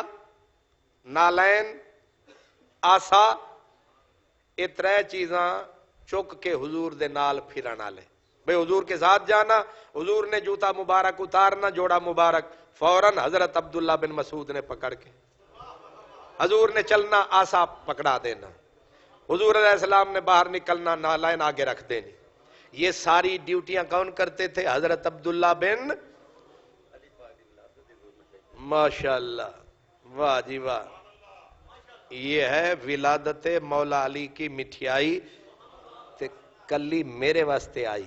نالین، آسا، یہ ترے چیزاں چک کے حضور دے نال پھرن والے، بھئی حضور کے ساتھ جانا، حضور نے جوتا مبارک اتارنا، جوڑا مبارک فوراً حضرت عبداللہ بن مسعود نے پکڑ کے، حضور نے چلنا آسا پکڑا دینا، حضور علیہ السلام نے باہر نکلنا نالین آگے رکھ دینی۔ یہ ساری ڈیوٹیاں کون کرتے تھے؟ حضرت عبداللہ بن، ماشاءاللہ، واہ جی واہ۔ یہ ہے ولادت مولا علی کی مٹھیائی، تے کلی میرے واسطے آئی۔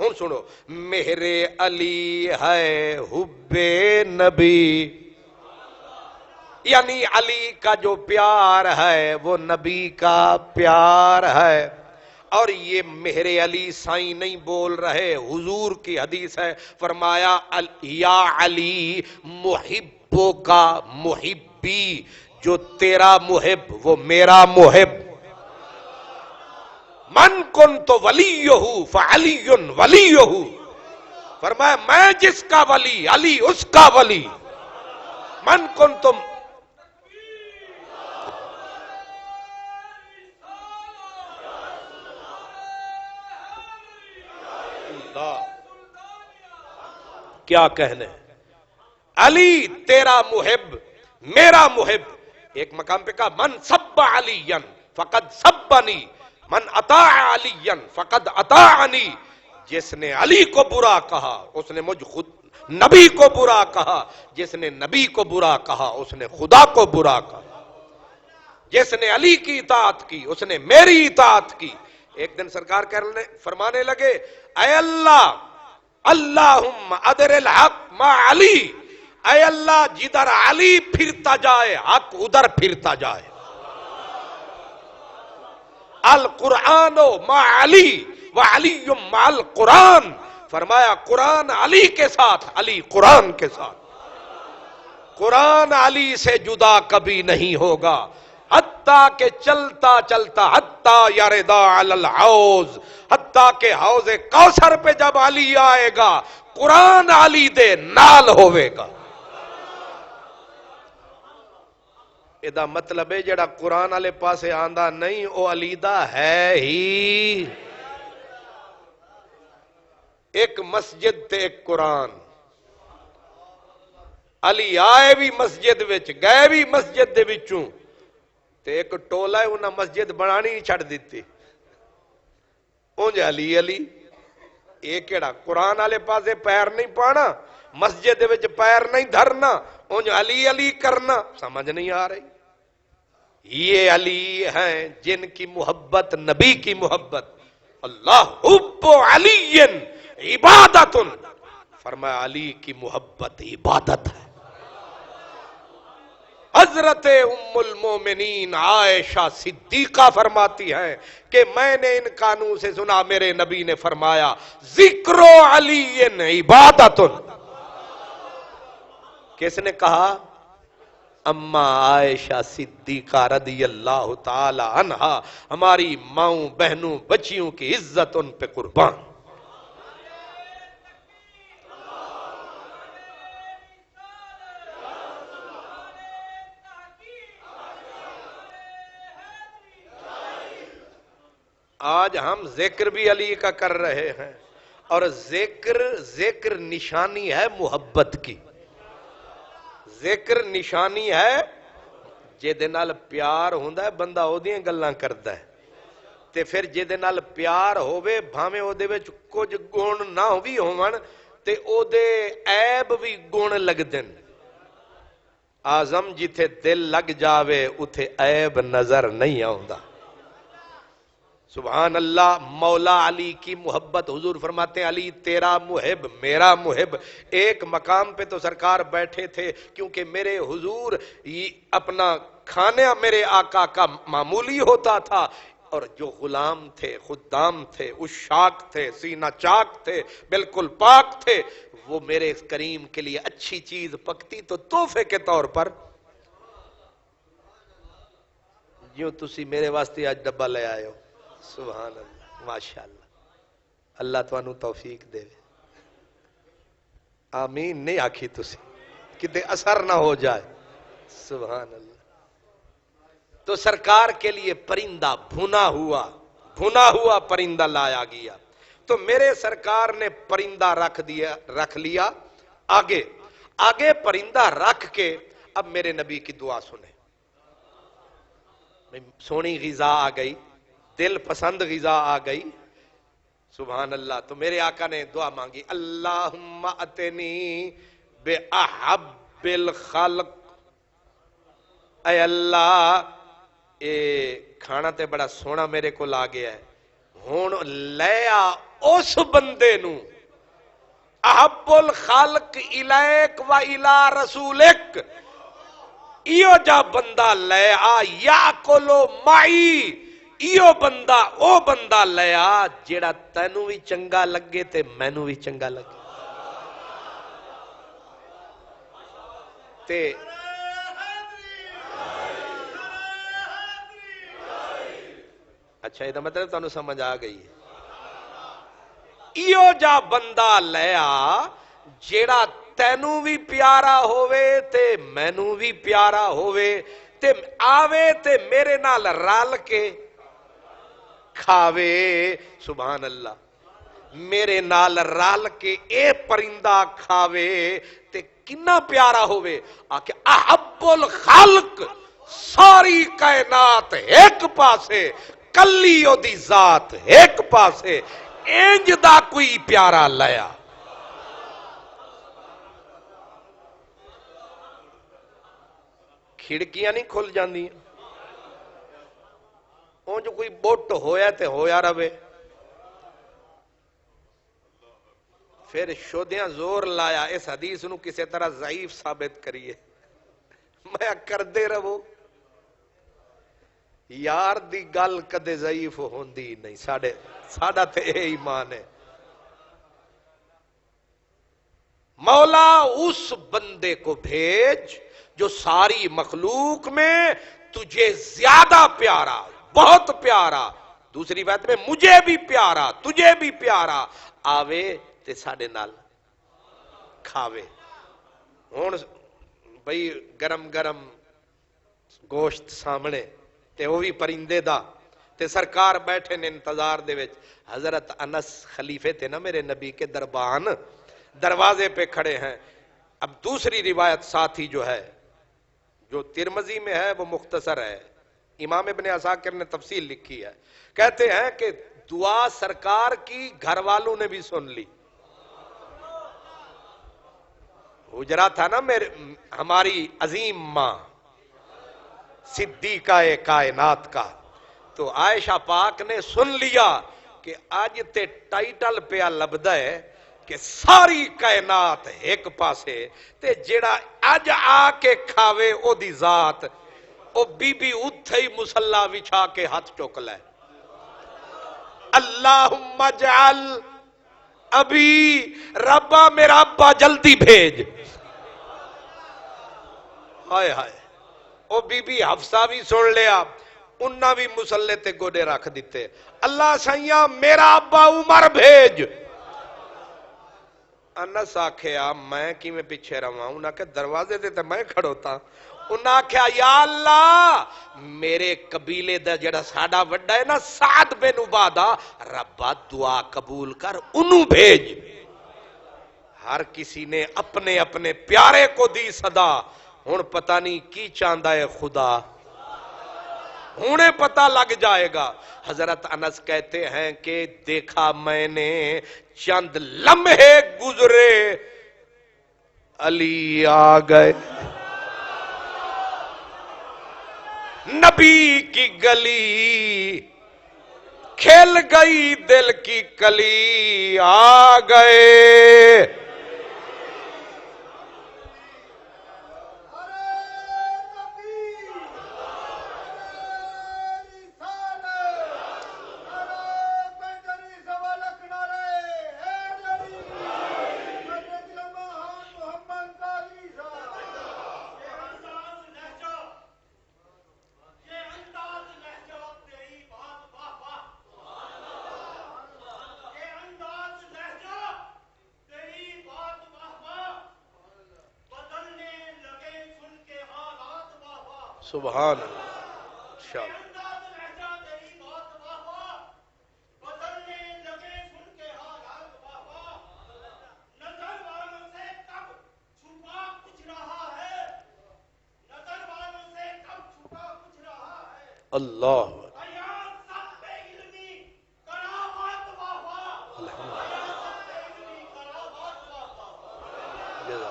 ہوں سنو، میرے علی ہے حب نبی، یعنی علی کا جو پیار ہے وہ نبی کا پیار ہے. اور یہ میرے علی سائیں نہیں بول رہے، حضور کی حدیث ہے، فرمایا یا علی محبوں کا محبی، جو تیرا محب وہ میرا محب. من کنت ولیہ فعلی ولیہ، فرمایا میں جس کا ولی علی اس کا ولی. من کنتم کیا کہنے، علی تیرا محب میرا محب. ایک مقام پہ کہا من سب علی فقد سبنی، من اطاع علی فقد اطاعنی. جس نے علی کو برا کہا اس نے مجھ خود نبی کو برا کہا، جس نے نبی کو برا کہا اس نے خدا کو برا کہا. جس نے علی کی اطاعت کی اس نے میری اطاعت کی. ایک دن سرکار فرمانے لگے اے اللہ، اللہم ادر الحق ما علی، اے اللہ جدھر علی پھرتا جائے حق ادھر پھرتا جائے. القرآن ما علی وعلی مع القرآن، فرمایا قرآن علی کے ساتھ علی قرآن کے ساتھ. قرآن علی سے جدا کبھی نہیں ہوگا، حتیٰ کہ چلتا چلتا حتیٰ یردا علی الحوض، حتیٰ کہ حوض کوثر پہ جب علی آئے گا قرآن علی دے نال ہوئے گا. ادا مطلب ہے جڑا قرآن والے پاسے آندا نہیں او علی دا ہے ہی. ایک مسجد تے ایک قرآن، علی آئے بھی مسجد وچ گئے بھی مسجد دے وچوں، تے ایک ٹولا ہے انہاں مسجد بنانی ہی چھڑ دیتی. اونج علی علی یہ کیڑا قرآن والے پاسے پیر نہیں پانا، مسجد دے وچ پیر نہیں دھرنا، اونج علی علی کرنا، سمجھ نہیں آ رہی. یہ علی ہیں جن کی محبت نبی کی محبت. اللہ حب علی عبادت، فرمایا علی کی محبت عبادت ہے. حضرت ام المومنین عائشہ صدیقہ فرماتی ہیں کہ میں نے ان کانوں سے سنا میرے نبی نے فرمایا ذکر علی عبادت. کس نے کہا؟ اما عائشہ صدیقہ رضی اللہ تعالی عنہا، ہماری ماؤں بہنوں بچیوں کی عزت ان پہ قربان. آج ہم ذکر بھی علی کا کر رہے ہیں، اور ذکر نشانی ہے محبت کی. ذکر نشانی ہے جے نال پیار ہوندا ہے بندہ او دیاں گلاں کردا ہے، تے پھر جے نال پیار ہووے بھاویں او دے وچ کچھ گن نہ وی ہون تے او دے عیب وی گن لگدن. اعظم جتھے دل لگ جاوے اتھے عیب نظر نہیں آوندا. سبحان اللہ. مولا علی کی محبت، حضور فرماتے ہیں علی تیرا محب میرا محب. ایک مقام پہ تو سرکار بیٹھے تھے، کیونکہ میرے حضور اپنا کھانا میرے آقا کا معمولی ہوتا تھا، اور جو غلام تھے خدام تھے عشاق تھے سینہ چاک تھے بالکل پاک تھے، وہ میرے کریم کے لیے اچھی چیز پکتی تو تحفے کے طور پر، یوں تسی میرے واسطے آج ڈبہ لے آئے ہو. سبحان اللہ ماشاءاللہ. اللہ تانوں توفیق دے. آمین نہیں آکھی تسی کتے اثر نہ ہو جائے. سبحان اللہ. تو سرکار کے لیے پرندہ بھنا ہوا پرندہ لایا گیا. تو میرے سرکار نے پرندہ رکھ لیا آگے پرندہ رکھ کے اب میرے نبی کی دعا سنیں. سونی غذا آ گئی، دل پسند غذا آ گئی. سبحان اللہ. تو میرے آقا نے دعا مانگی اللہم اتنی بے احب الخلق، اے اللہ اے کھانا تے بڑا سونا میرے کو لا گیا ہے، ہون لے آ اس بندے نو احب الخالق الیک و الی رسولک ایو جا بندہ لے آ یاکلو معی ایو بندہ او بندہ لے آ جیڑا تینوں بھی چنگا لگے تے مینوں بھی چنگا لگے تے اچھا یہ مطلب تانوں سمجھ آ گئی ہے ایو جا بندہ لے آ جیڑا تینوں بھی پیارا ہووے تے مینوں بھی پیارا ہووے تے آوے تے میرے نال رل کے کھاوے سبحان اللہ میرے نال رل کے اے پرندہ کھاوے تے کنا پیارا ہووے آکے احب الخلق ساری کائنات ایک پاسے کلی او دی ذات ایک پاسے انج دا کوئی پیارا لیا کھڑکیاں نہیں کھل جاندی اون جو کوئی بوٹ ہویا تے ہویا رہے پھر شودیاں زور لایا اس حدیث نو کسی طرح ضعیف ثابت کریے میں کر دے رہو یار دی گل کدے ضعیف ہوندی نہیں ساڑا تے اے ایمان ہے مولا اس بندے کو بھیج جو ساری مخلوق میں تجھے زیادہ پیارا بہت پیارا دوسری بات میں مجھے بھی پیارا تجھے بھی پیارا آوے تے ساڑے نال کھاوے ہون بھئی گرم گرم گوشت سامنے تے وہ بھی پرندے دا تے سرکار بیٹھے نے انتظار دے وچ حضرت انس خلیفے تھے نا میرے نبی کے دربان دروازے پہ کھڑے ہیں اب دوسری روایت ساتھی جو ہے جو ترمذی میں ہے وہ مختصر ہے امام ابن عساکر نے تفصیل لکھی ہے کہتے ہیں کہ دعا سرکار کی گھر والوں نے بھی سن لی حجرہ تھا نا ہماری عظیم ماں صدیقہ کائنات کا تو عائشہ پاک نے سن لیا کہ آج تے ٹائٹل پہ لبدا ہے کہ ساری کائنات ایک پاسے تے جیڑا اج آ کے کھاوے او دی ذات او بی بی اتھے ہی مسلح وچھا کے ہاتھ چوک لے اللہم اجعل ابھی ربا میرا ابا جلدی بھیج ہائے ہائے او بی بی حفصہ بھی سن لیا انہاں بھی مسلح تے گوڑے رکھ دیتے اللہ سائیاں میرا ابا عمر بھیج انس آکھیا میں کی میں پیچھے رہا انہاں کہ دروازے دے تے میں کھڑوتا انہاں آکھیا یا اللہ میرے قبیلے دا جڑا ساڑا وڈا ہے نا سعد بن عبادہ ربا دعا قبول کر انہوں بھیج ہر کسی نے اپنے اپنے پیارے کو دی صدا ہون پتہ نہیں کی چاندہ ہے خدا ہونے پتہ لگ جائے گا حضرت انس کہتے ہیں کہ دیکھا میں نے چند لمحے گزرے علی آ گئے نبی کی گلی کھل گئی دل کی کلی آ گئے سبحان اللہ اللہ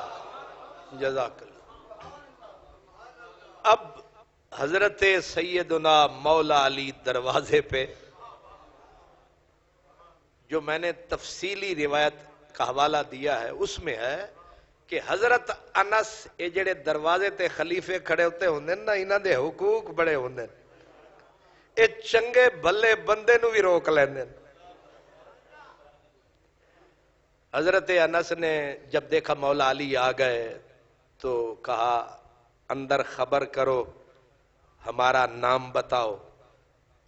جزاک اللہ اب حضرت سیدنا مولا علی دروازے پہ جو میں نے تفصیلی روایت کا حوالہ دیا ہے اس میں ہے کہ حضرت انس یہ جڑے دروازے تے خلیفے کھڑے ہوتے ہوندے نا انہاں دے حقوق بڑے ہوندے اے چنگے بھلے بندے نو بھی روک لیندے۔ حضرت انس نے جب دیکھا مولا علی آ گئے تو کہا اندر خبر کرو ہمارا نام بتاؤ،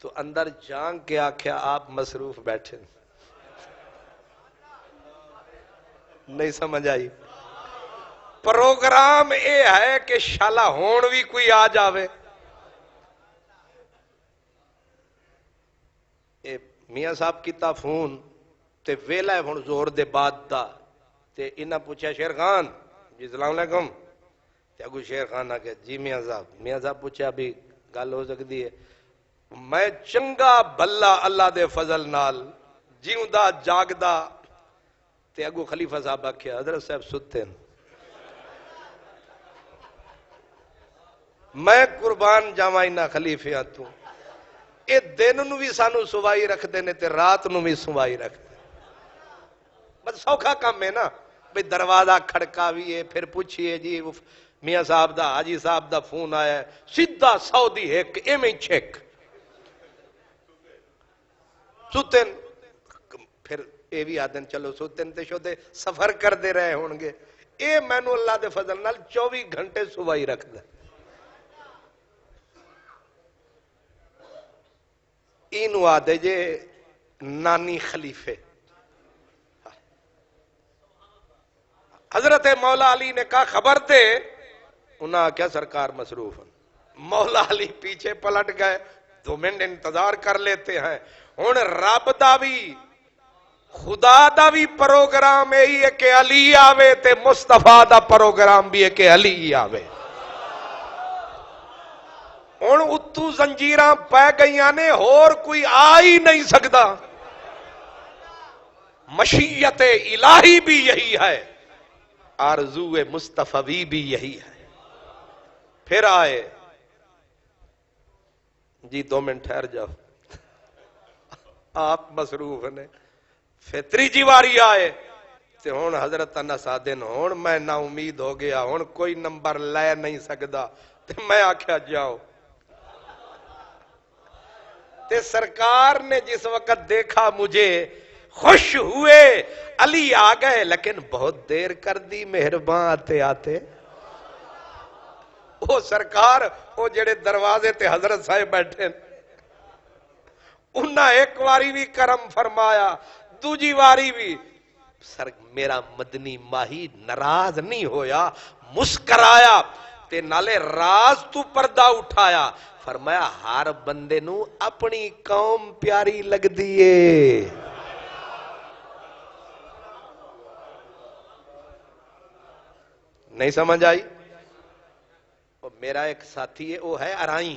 تو اندر جان کے آکھیا آپ مصروف بیٹھے، نہیں سمجھ آئی؟ پروگرام اے ہے کہ شالا ہون بھی کوئی آ جاوے۔ اے میاں صاحب کیتا فون تے ویلا ہے ہن زور دے بعد دا، تے انہاں پوچھا شیر خان جی السلام علیکم، تے اگو شیر خان آ کے جی میاں صاحب پوچھا ابھی گل ہو سکتی ہے؟ میں چنگا بھلا اللہ دے فضل نال جیوندا جاگدا، تے اگو خلیفہ صاحب آکھیا حضرت صاحب ستے ہیں، میں قربان جاواں انہاں خلیفیاں تو، اے دن نو بھی سانو سوائی رکھ دینے تے رات نو بھی سوائی رکھ دینے، بس سوکھا کام ہے نا، بھئی دروازہ کھڑکاویے پھر پوچھئے جی میاں صاحب دا حاجی صاحب دا فون آیا ہے، سیدھا سعودی ایک ایمیں چیک ستن، پھر اے بھی آدن چلو ستن تے شو دے سفر کر دے رہے ہونگے، اے میں نو اللہ دے فضل نال 24 گھنٹے سوائی رکھ دے۔ اینو آدھے جے نانی خلیفے۔ حضرت مولا علی نے کہا خبر دے، انہاں کیا سرکار مصروف ہیں۔ مولا علی پیچھے پلٹ گئے، 2 منٹ انتظار کر لیتے ہیں۔ ہن رب دا بھی خدا دا بھی پروگرام یہی ہے کہ علی آوے تے مصطفیٰ دا پروگرام بھی ہے کہ علی آوے۔ ہن اتو زنجیراں پہ گئیاں نے، اور کوئی آ ہی نہیں سکتا۔ مشیت الہی بھی یہی ہے، آرزو مصطفی بھی یہی ہے۔ پھر آئے جی 2 منٹ ٹھہر جاؤ آپ مصروف نے، پھر تیجی واری آئے تے ہن حضرت انس آدن ہن میں نا امید ہو گیا، ہن کوئی نمبر لے نہیں سکدا، تے میں آکھیا جاؤ۔ تے سرکار نے جس وقت دیکھا مجھے خوش ہوئے، علی آ گئے لیکن بہت دیر کر دی، مہربان آتے آتے۔ او سرکار او جڑے دروازے تے حضرت صاحب بیٹھے انہاں ایک واری بھی کرم فرمایا، دوجی واری بھی میرا مدنی ماہی ناراض نہیں ہویا، مسکرایا تے نالے راز تو پردہ اٹھایا، فرمایا ہر بندے نو اپنی قوم پیاری لگ دیئے۔ نہیں سمجھ آئی؟ میرا ایک ساتھی ہے وہ ہے ارائیں،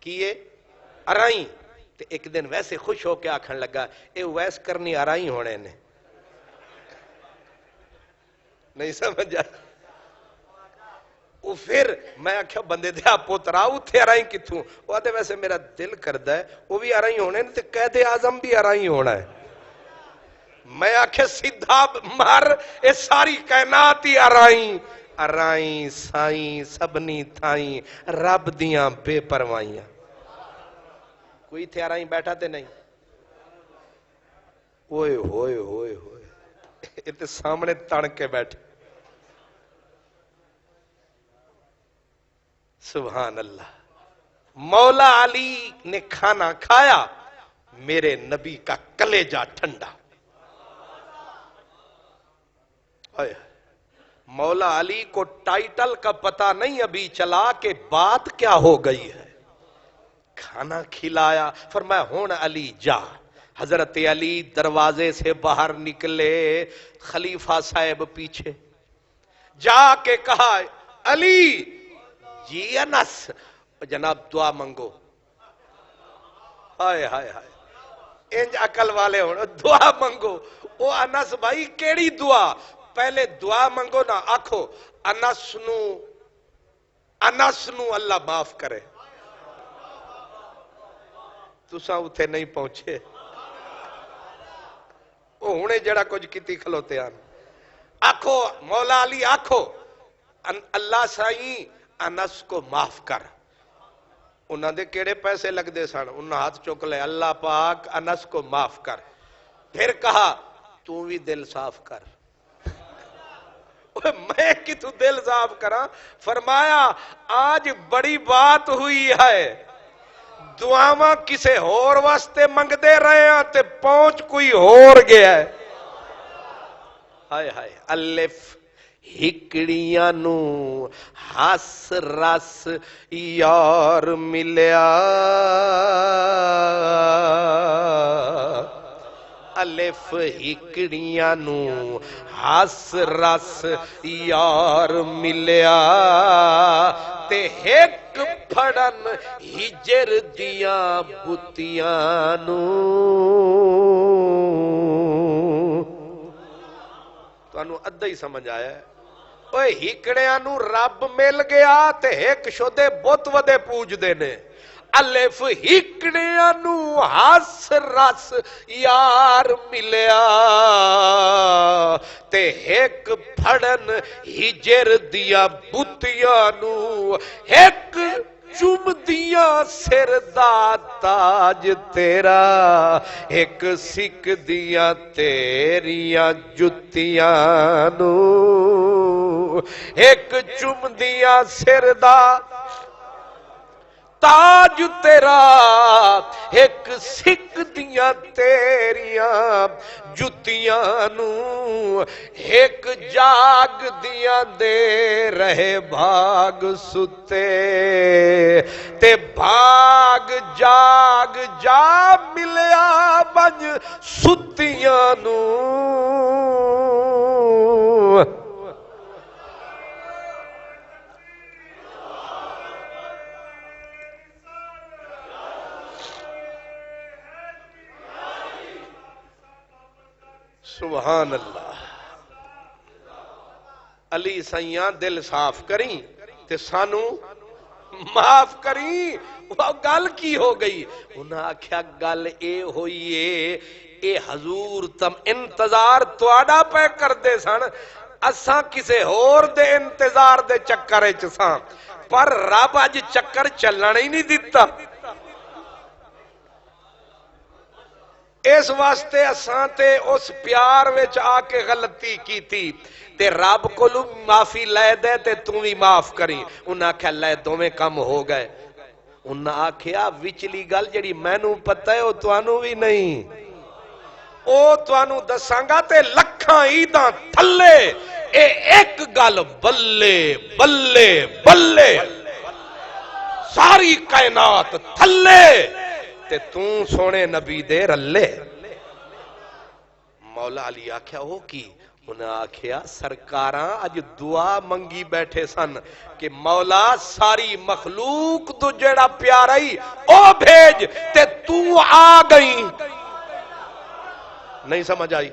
کیے ارائیں، تے ایک دن ویسے خوش ہو کے آکھن لگا اے ویس کرنی ارائیں ہونے نے، نہیں سمجھ آئی؟ وہ پھر میں آکھیا بندے دے آپ پوترا اتھے ارائیں کتھوں، وہ آتے ویسے میرا دل کردہ ہے وہ بھی ارائیں ہونے نے تے قائد اعظم بھی ارائیں ہونا ہے۔ میں آکھیا سیدھا مار اے ساری کائنات ہی ارائیں، ارائیں سائیں سبنی تھائیں رب دیاں بے پروائیاں۔ کوئی تھے ارائیں بیٹھا تے نہیں؟ اوئے ہوئے ہوئے ہوئے اتنے سامنے تڑ کے بیٹھے، سبحان اللہ۔ مولا علی نے کھانا کھایا، میرے نبی کا کلیجہ ٹھنڈا۔ مولا علی کو ٹائٹل کا پتہ نہیں ابھی چلا کہ بات کیا ہو گئی ہے۔ کھانا کھلایا، فرمایا ہون علی جا۔ حضرت علی دروازے سے باہر نکلے، خلیفہ صاحب پیچھے جا کے کہا علی جی انس جناب دعا منگو۔ ہائے ہائے ہائے انج عقل والے ہونا، دعا منگو۔ او انس بھائی کیڑی دعا؟ پہلے دعا منگو نہ آکھو انس نو اللہ معاف کرے۔ تساں اتھے نہیں پہنچے، وہ ہونے جڑا کچھ کیتی کھلوتے آن آکھو مولا علی آکھو اللہ سائیں انس کو معاف کر انہاں دے کیڑے پیسے لگ دے سن انہاں ہاتھ چک لے اللہ پاک انس کو معاف کر پھر کہا تو بھی دل صاف کر میں کی تو دل صاف کرا فرمایا آج بڑی بات ہوئی ہے دعاواں کسے ہور واسطے منگ دے رہے ہیں تے پہنچ کوئی ہور گیا ہے ہائے ہائے الف ہکڑیاں نو ہس رس یار ملیا الف ہکڑیاں نو ہس رس یار ملیا تے ایک پھڑن ہجر دیاں بتیاں نو تانوں ادھا ہی سمجھ آیا ہے اوے ہکڑیاں نو رب مل گیا تے ایک شودے بت ودے پوج دینے الف ہکڑیاں نو ہس رس یار ملیا تے ایک پھڑن ہجر دیا بتیاں نو ایک چم دیا سر دا تاج تیرا ایک سکھ دیا تیریاں جتیاں نو ایک چم دیا سر دا تاج تیرا ایک سکھ دیاں تیریاں جتیاں نو ایک جاگ دیاں دے رہے بھاگ ستے تے بھاگ جاگ جا ملیا بن ستیاں نو سبحان اللہ علی سیاں دل صاف کریں تے سانو معاف کریں وہ گل کی ہو گئی انہاں آکھیا گل اے ہوئی اے حضور تم انتظار تواڈا پہ کر دے سن اساں کسے ہور دے انتظار دے چکر وچ ساں پر رب اج چکر چلن ہی نہیں دتا اس واسطے اساں تے اس پیار وچ آ کے غلطی کیتی تے رب کولوں معافی لے دے تے تو بھی معاف کری انہاں آکھیا لے دوویں کم ہو گئے انہاں آکھیا وچلی گل جڑی مینوں پتہ ہے او تانوں بھی نہیں او تانوں دساں گا تے لکھاں عیداں تھلے اے ایک گل بلے بلے بلے ساری کائنات تھلے تے توں سونے نبی دے رلے مولا علی آکھیا ہو کی انہیں آکھیا سرکاراں اج دعا منگی بیٹھے سن کہ مولا ساری مخلوق تو جڑا پیارا ہی او بھیج تے تو آ گئی نہیں سمجھ آئی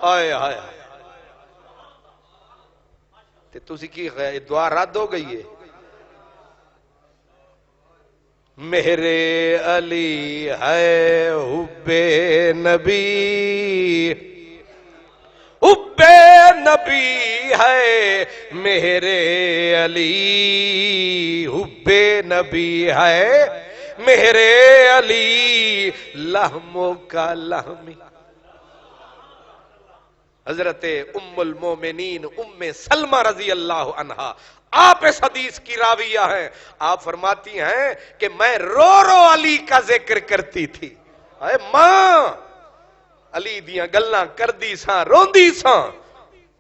آئے آئے تے تسی کی دعا رد ہو گئی ہے میرے علی ہے حب نبی حب نبی ہے میرے علی حب نبی ہے میرے علی لہموں کا لہمی حضرت ام المومنین ام سلمہ رضی اللہ عنہا آپ اس حدیث کی راویہ ہیں آپ فرماتی ہیں کہ میں رو رو علی کا ذکر کرتی تھی اے ماں علی دیاں گلاں کر دی ساں روندی ساں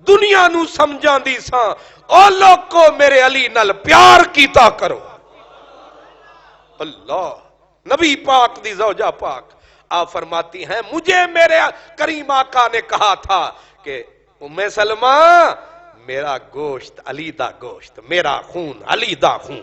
دنیا نو سمجھاں دی ساں او لوگو میرے علی نال پیار کیتا کرو اللہ نبی پاک دی زوجہ پاک آپ فرماتی ہیں مجھے میرے کریم آقا نے کہا تھا کہ ام سلمہ میرا گوشت علی دا گوشت میرا خون علی دا خون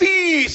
30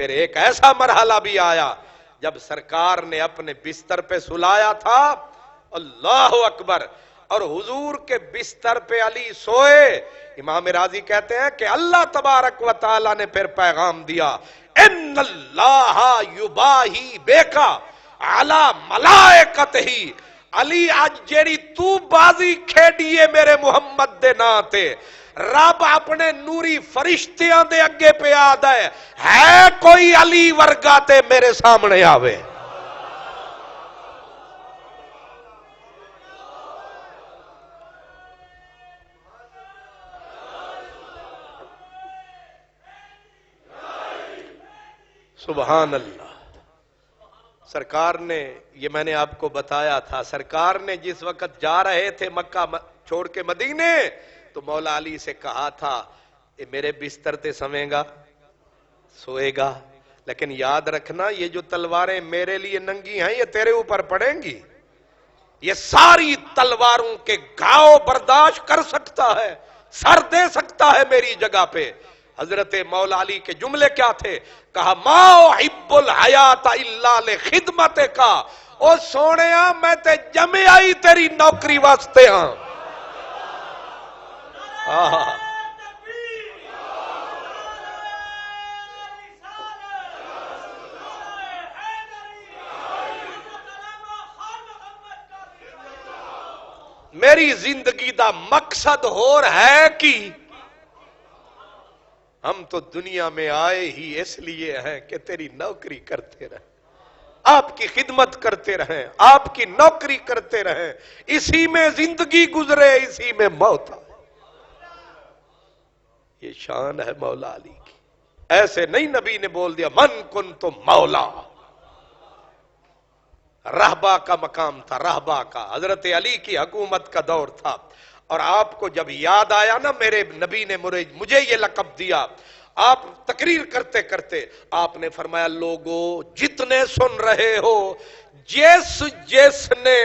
پھر ایک ایسا مرحلہ بھی آیا جب سرکار نے اپنے بستر پہ سلایا تھا، اللہ اکبر، اور حضور کے بستر پہ علی سوئے. امام راضی کہتے ہیں کہ اللہ تبارک و تعالی نے پھر پیغام دیا، ان اللہ یباہی بیکا علی ملائکتہ. علی اج جیڑی تو بازی کھیڈیے میرے محمد دے نا تے، رب اپنے نوری فرشتیاں دے اگے پہ آدا ہے کوئی علی ورگا تے میرے سامنے آوے. سبحان اللہ. سرکار نے، یہ میں نے آپ کو بتایا تھا، سرکار نے جس وقت جا رہے تھے مکہ چھوڑ کے مدینے تو مولا علی سے کہا تھا اے میرے بستر تے سویں گا، سوئے گا، لیکن یاد رکھنا یہ جو تلواریں میرے لیے ننگی ہیں یہ تیرے اوپر پڑیں گی. یہ ساری تلواروں کے گھاؤ برداشت کر سکتا ہے، سر دے سکتا ہے میری جگہ پہ. حضرت مولا علی کے جملے کیا تھے؟ کہا ما احب الحیات الا لخدمتک. او سونیا میں تے جمے آئی تیری نوکری واسطے ہاں. میری زندگی دا مقصد ہور ہے کی، ہم تو دنیا میں آئے ہی اس لیے ہیں کہ تیری نوکری کرتے رہیں، آپ کی خدمت کرتے رہیں، آپ کی نوکری کرتے رہیں، اسی میں زندگی گزرے، اسی میں موت آئے. یہ شان ہے مولا علی کی. ایسے نہیں نبی نے بول دیا من کنت مولا. رہبا کا مقام تھا، رہبا کا. حضرت علی کی حکومت کا دور تھا، اور آپ کو جب یاد آیا نا میرے نبی نے مجھے یہ لقب دیا، آپ تقریر کرتے کرتے آپ نے فرمایا لوگو جتنے سن رہے ہو، جس نے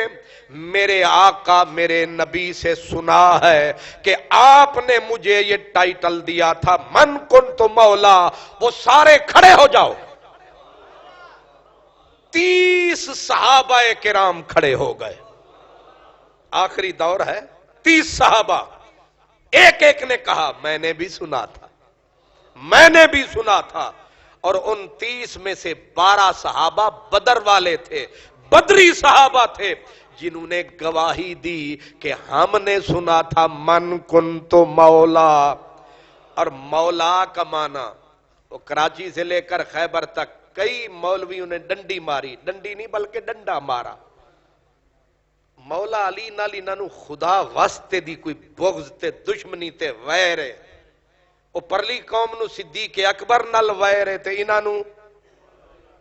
میرے آقا میرے نبی سے سنا ہے کہ آپ نے مجھے یہ ٹائٹل دیا تھا من کنت مولا، وہ سارے کھڑے ہو جاؤ. 30 صحابہ کرام کھڑے ہو گئے. آخری دور ہے، 30 صحابہ ایک ایک نے کہا میں نے بھی سنا تھا، میں نے بھی سنا تھا. اور ان 30 میں سے 12 صحابہ بدر والے تھے، بدری صحابہ تھے، جنہوں نے گواہی دی کہ ہم نے سنا تھا من کنت مولا. اور مولا کا معنی وہ کراچی سے لے کر خیبر تک کئی مولویوں نے ڈنڈی ماری، ڈنڈی نہیں بلکہ ڈنڈا مارا. مولا علی نال انہاں نو خدا واسطے دی کوئی بغض تے دشمنی تے ویر ہے. او پرلی قوم نو صدیق اکبر نال ویر ہے تے انہاں نو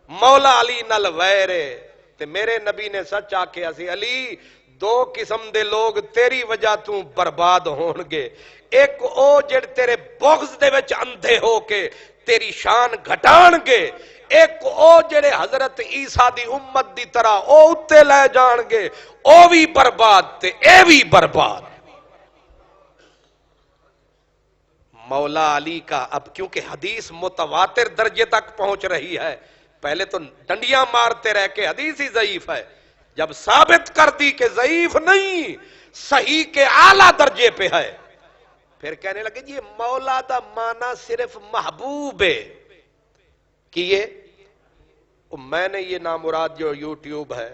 مولا علی نال ویر ہے. تے میرے نبی نے سچ آکھیا سی علی 2 قسم دے لوگ تیری وجہ تو برباد ہون گے. ایک او جڑ تیرے بغض دے وچ اندھے ہو کے تیری شان گھٹان گے، ایک او جڑے حضرت عیسیٰ دی امت دی طرح او اتے لے جان گے، او بھی برباد تے اے بھی برباد. مولا علی کا اب کیونکہ حدیث متواتر درجے تک پہنچ رہی ہے، پہلے تو ڈنڈیاں مارتے رہ کے حدیث ہی ضعیف ہے، جب ثابت کر دی کہ ضعیف نہیں صحیح کے اعلیٰ درجے پہ ہے، پھر کہنے لگے یہ مولا دا معنی صرف محبوب ہے. کہ یہ میں نے یہ نامراد جو یوٹیوب ہے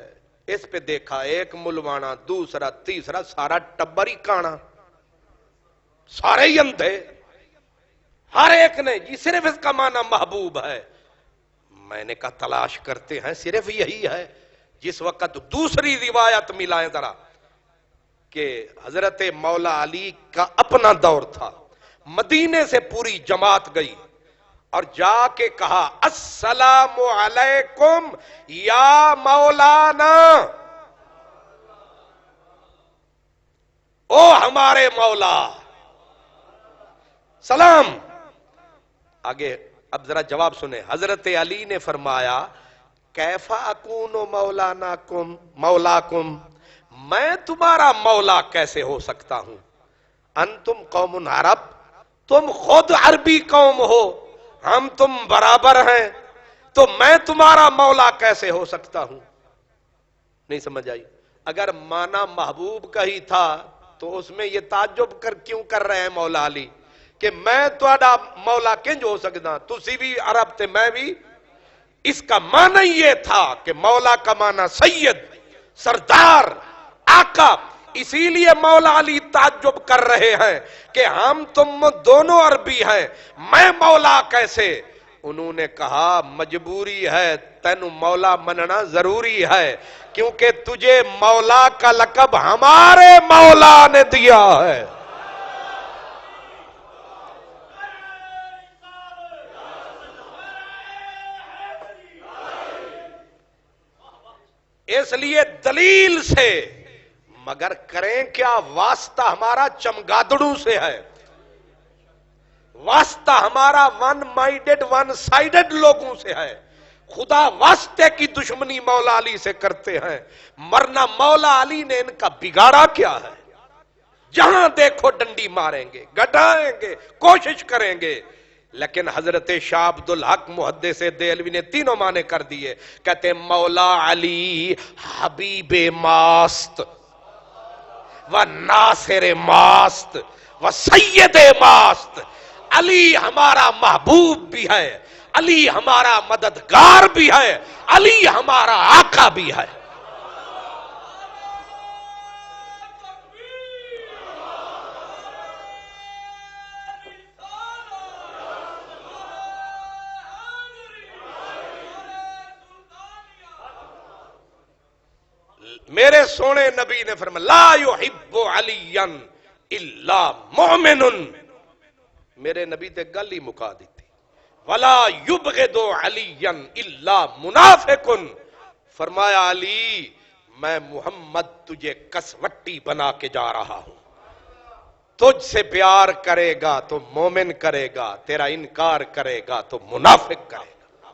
اس پہ دیکھا، ایک ملوانا، دوسرا، تیسرا، سارا ٹبر ہی کانا، سارے ہی اندھے، ہر ایک نے جی صرف اس کا معنی محبوب ہے. میں نے کہا تلاش کرتے ہیں، صرف یہی ہے. جس وقت دوسری روایت ملائیں ذرا کہ حضرت مولا علی کا اپنا دور تھا، مدینے سے پوری جماعت گئی اور جا کے کہا السلام علیکم یا مولانا، او ہمارے مولا، سلام. آگے اب ذرا جواب سنیں. حضرت علی نے فرمایا کیفا اکون مولاکم، میں تمہارا مولا کیسے ہو سکتا ہوں؟ انتم قوم عرب، تم خود عربی قوم ہو، ہم تم برابر ہیں. تو میں تمہارا مولا کیسے ہو سکتا ہوں؟ نہیں سمجھ آئی؟ اگر مانا محبوب کا ہی تھا تو اس میں یہ تعجب کیوں کر رہے ہیں مولا علی کہ میں تہاڈا مولا کنج ہو سکتا؟ تسی بھی عرب تے میں بھی. اس کا معنی یہ تھا کہ مولا کا معنی سید، سردار، آقا. اسی لیے مولا علی تعجب کر رہے ہیں کہ ہم تم دونوں عربی ہیں، میں مولا کیسے؟ انہوں نے کہا مجبوری ہے، تینو مولا مننا ضروری ہے، کیونکہ تجھے مولا کا لقب ہمارے مولا نے دیا ہے. اس لیے دلیل سے، مگر کریں کیا؟ واسطہ ہمارا چمگادڑوں سے ہے، واسطہ ہمارا ون مائنڈڈ ون سائیڈڈ لوگوں سے ہے. خدا واسطے کی دشمنی مولا علی سے کرتے ہیں، مرنا مولا علی نے ان کا بگاڑا کیا ہے؟ جہاں دیکھو ڈنڈی ماریں گے، گٹائیں گے، کوشش کریں گے. لیکن حضرت شاہ عبد الحق محدث دہلوی نے تینوں معنی کر دیے. کہتے مولا علی حبیب ماست و ناصر ماست و سید ماست. علی ہمارا محبوب بھی ہے، علی ہمارا مددگار بھی ہے، علی ہمارا آقا بھی ہے. میرے سونے نبی نے فرمایا لا یحب علی الا مومن. میرے نبی تے گل ہی مکا دیتی. ولا یبغض علی الا منافق. فرمایا علی میں محمد تجھے کسوٹی بنا کے جا رہا ہوں، تجھ سے پیار کرے گا تو مومن کرے گا، تیرا انکار کرے گا تو منافق کرے گا.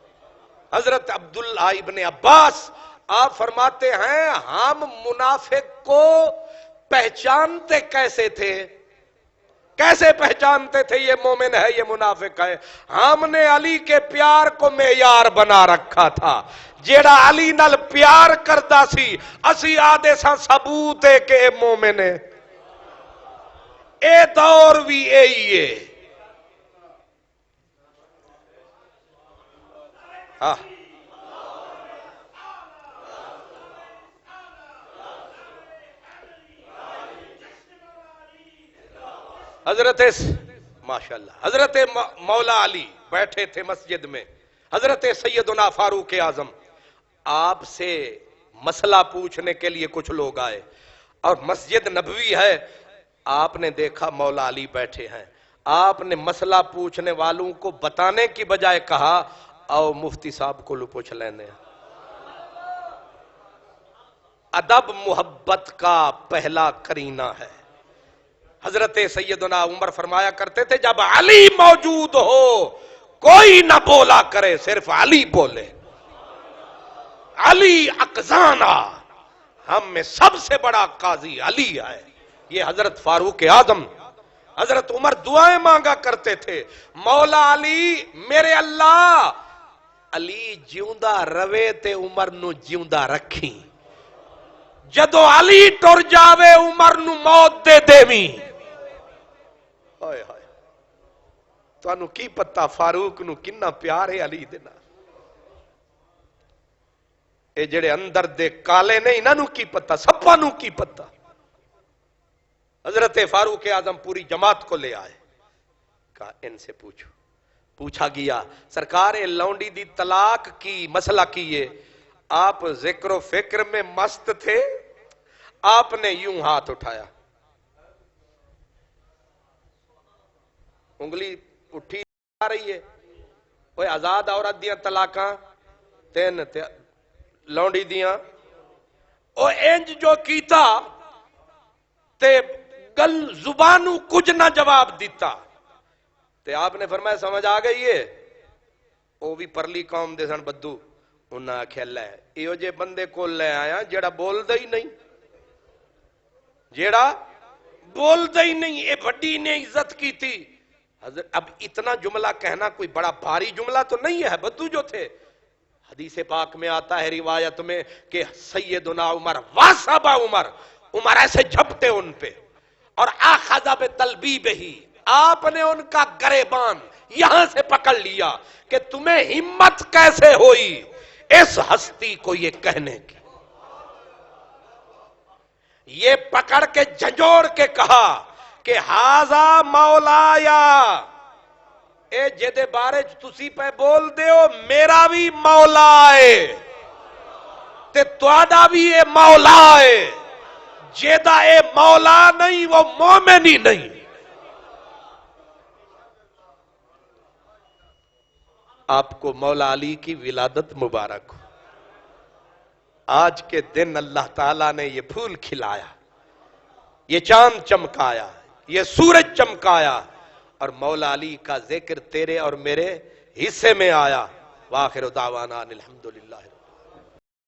حضرت عبداللہ ابن عباس آپ فرماتے ہیں ہم منافق کو پہچانتے کیسے تھے؟ کیسے پہچانتے تھے یہ مومن ہے یہ منافق ہے؟ ہم نے علی کے پیار کو معیار بنا رکھا تھا. جیڑا علی نال پیار کردا سی اسی آدھے سا ثبوت ہے کہ اے مومن ہے. اے دور بھی اے حضرت ماشاءاللہ حضرت مولا علی بیٹھے تھے مسجد میں. حضرت سیدنا فاروق اعظم آپ سے مسئلہ پوچھنے کے لیے کچھ لوگ آئے اور مسجد نبوی ہے. آپ نے دیکھا مولا علی بیٹھے ہیں. آپ نے مسئلہ پوچھنے والوں کو بتانے کی بجائے کہا آؤ مفتی صاحب کو لو پوچھ لینے. ادب محبت کا پہلا کرینہ ہے. حضرت سیدنا عمر فرمایا کرتے تھے جب علی موجود ہو کوئی نہ بولا کرے، صرف علی بولے. علی اقزانا، ہم میں سب سے بڑا قاضی علی ہے. یہ حضرت فاروق اعظم. حضرت عمر دعائیں مانگا کرتے تھے مولا علی میرے اللہ علی جیوندا روے تے عمر نو جیوندا رکھی، جدو علی ٹر جاوے عمر نو موت دے دیویں. ہائے ہائے تانوں کی پتہ فاروق نو کنا پیار ہے علی دے نال. اے جڑے اندر دے کالے نہیں انہاں نو کی پتہ، سباں نو کی پتہ. حضرت فاروق اعظم پوری جماعت کو لے آئے، کہا ان سے پوچھو. پوچھا گیا سرکار اے لونڈی دی طلاق کی مسئلہ کیے. آپ ذکر و فکر میں مست تھے. آپ نے یوں ہاتھ اٹھایا، انگلی اٹھی آ رہی ہے. وہ آزاد عورت دیاں طلاقاں تین لونڈی دیاں او انج جو کیتا تے گل زبانوں کچھ نہ جواب دیتا. تے آپ نے فرمایا سمجھ آ گئی ہے؟ او بھی پرلی قوم دے سن بدو. انہاں آکھیا لے ایو جے بندے کو لے آیا جیڑا بول دا ہی نہیں، جیڑا بول دا ہی نہیں. اے بڑی نے عزت کی تھی. حضرت اب اتنا جملہ کہنا کوئی بڑا بھاری جملہ تو نہیں ہے. بدو جو تھے حدیث پاک میں آتا ہے روایت میں کہ سیدنا عمر واسبا عمر ایسے جھپٹے ان پہ اور آخذ بتلبیبہ، آپ نے ان کا گریبان یہاں سے پکڑ لیا کہ تمہیں ہمت کیسے ہوئی اس ہستی کو یہ کہنے کی. یہ پکڑ کے جھنجھوڑ کے کہا کہ ہاذا مولایا، اے جدے بارے تسی پہ بول دے ہو میرا بھی مولا ہے تے تواڈا بھی اے مولا ہے، جیدہ اے مولا نہیں وہ مومن ہی نہیں. آپ کو مولا علی کی ولادت مبارک ہو. آج کے دن اللہ تعالیٰ نے یہ پھول کھلایا، یہ چاند چمکایا، یہ سورج چمکایا، اور مولا علی کا ذکر تیرے اور میرے حصے میں آیا. وآخر دعوانا الحمدللہ.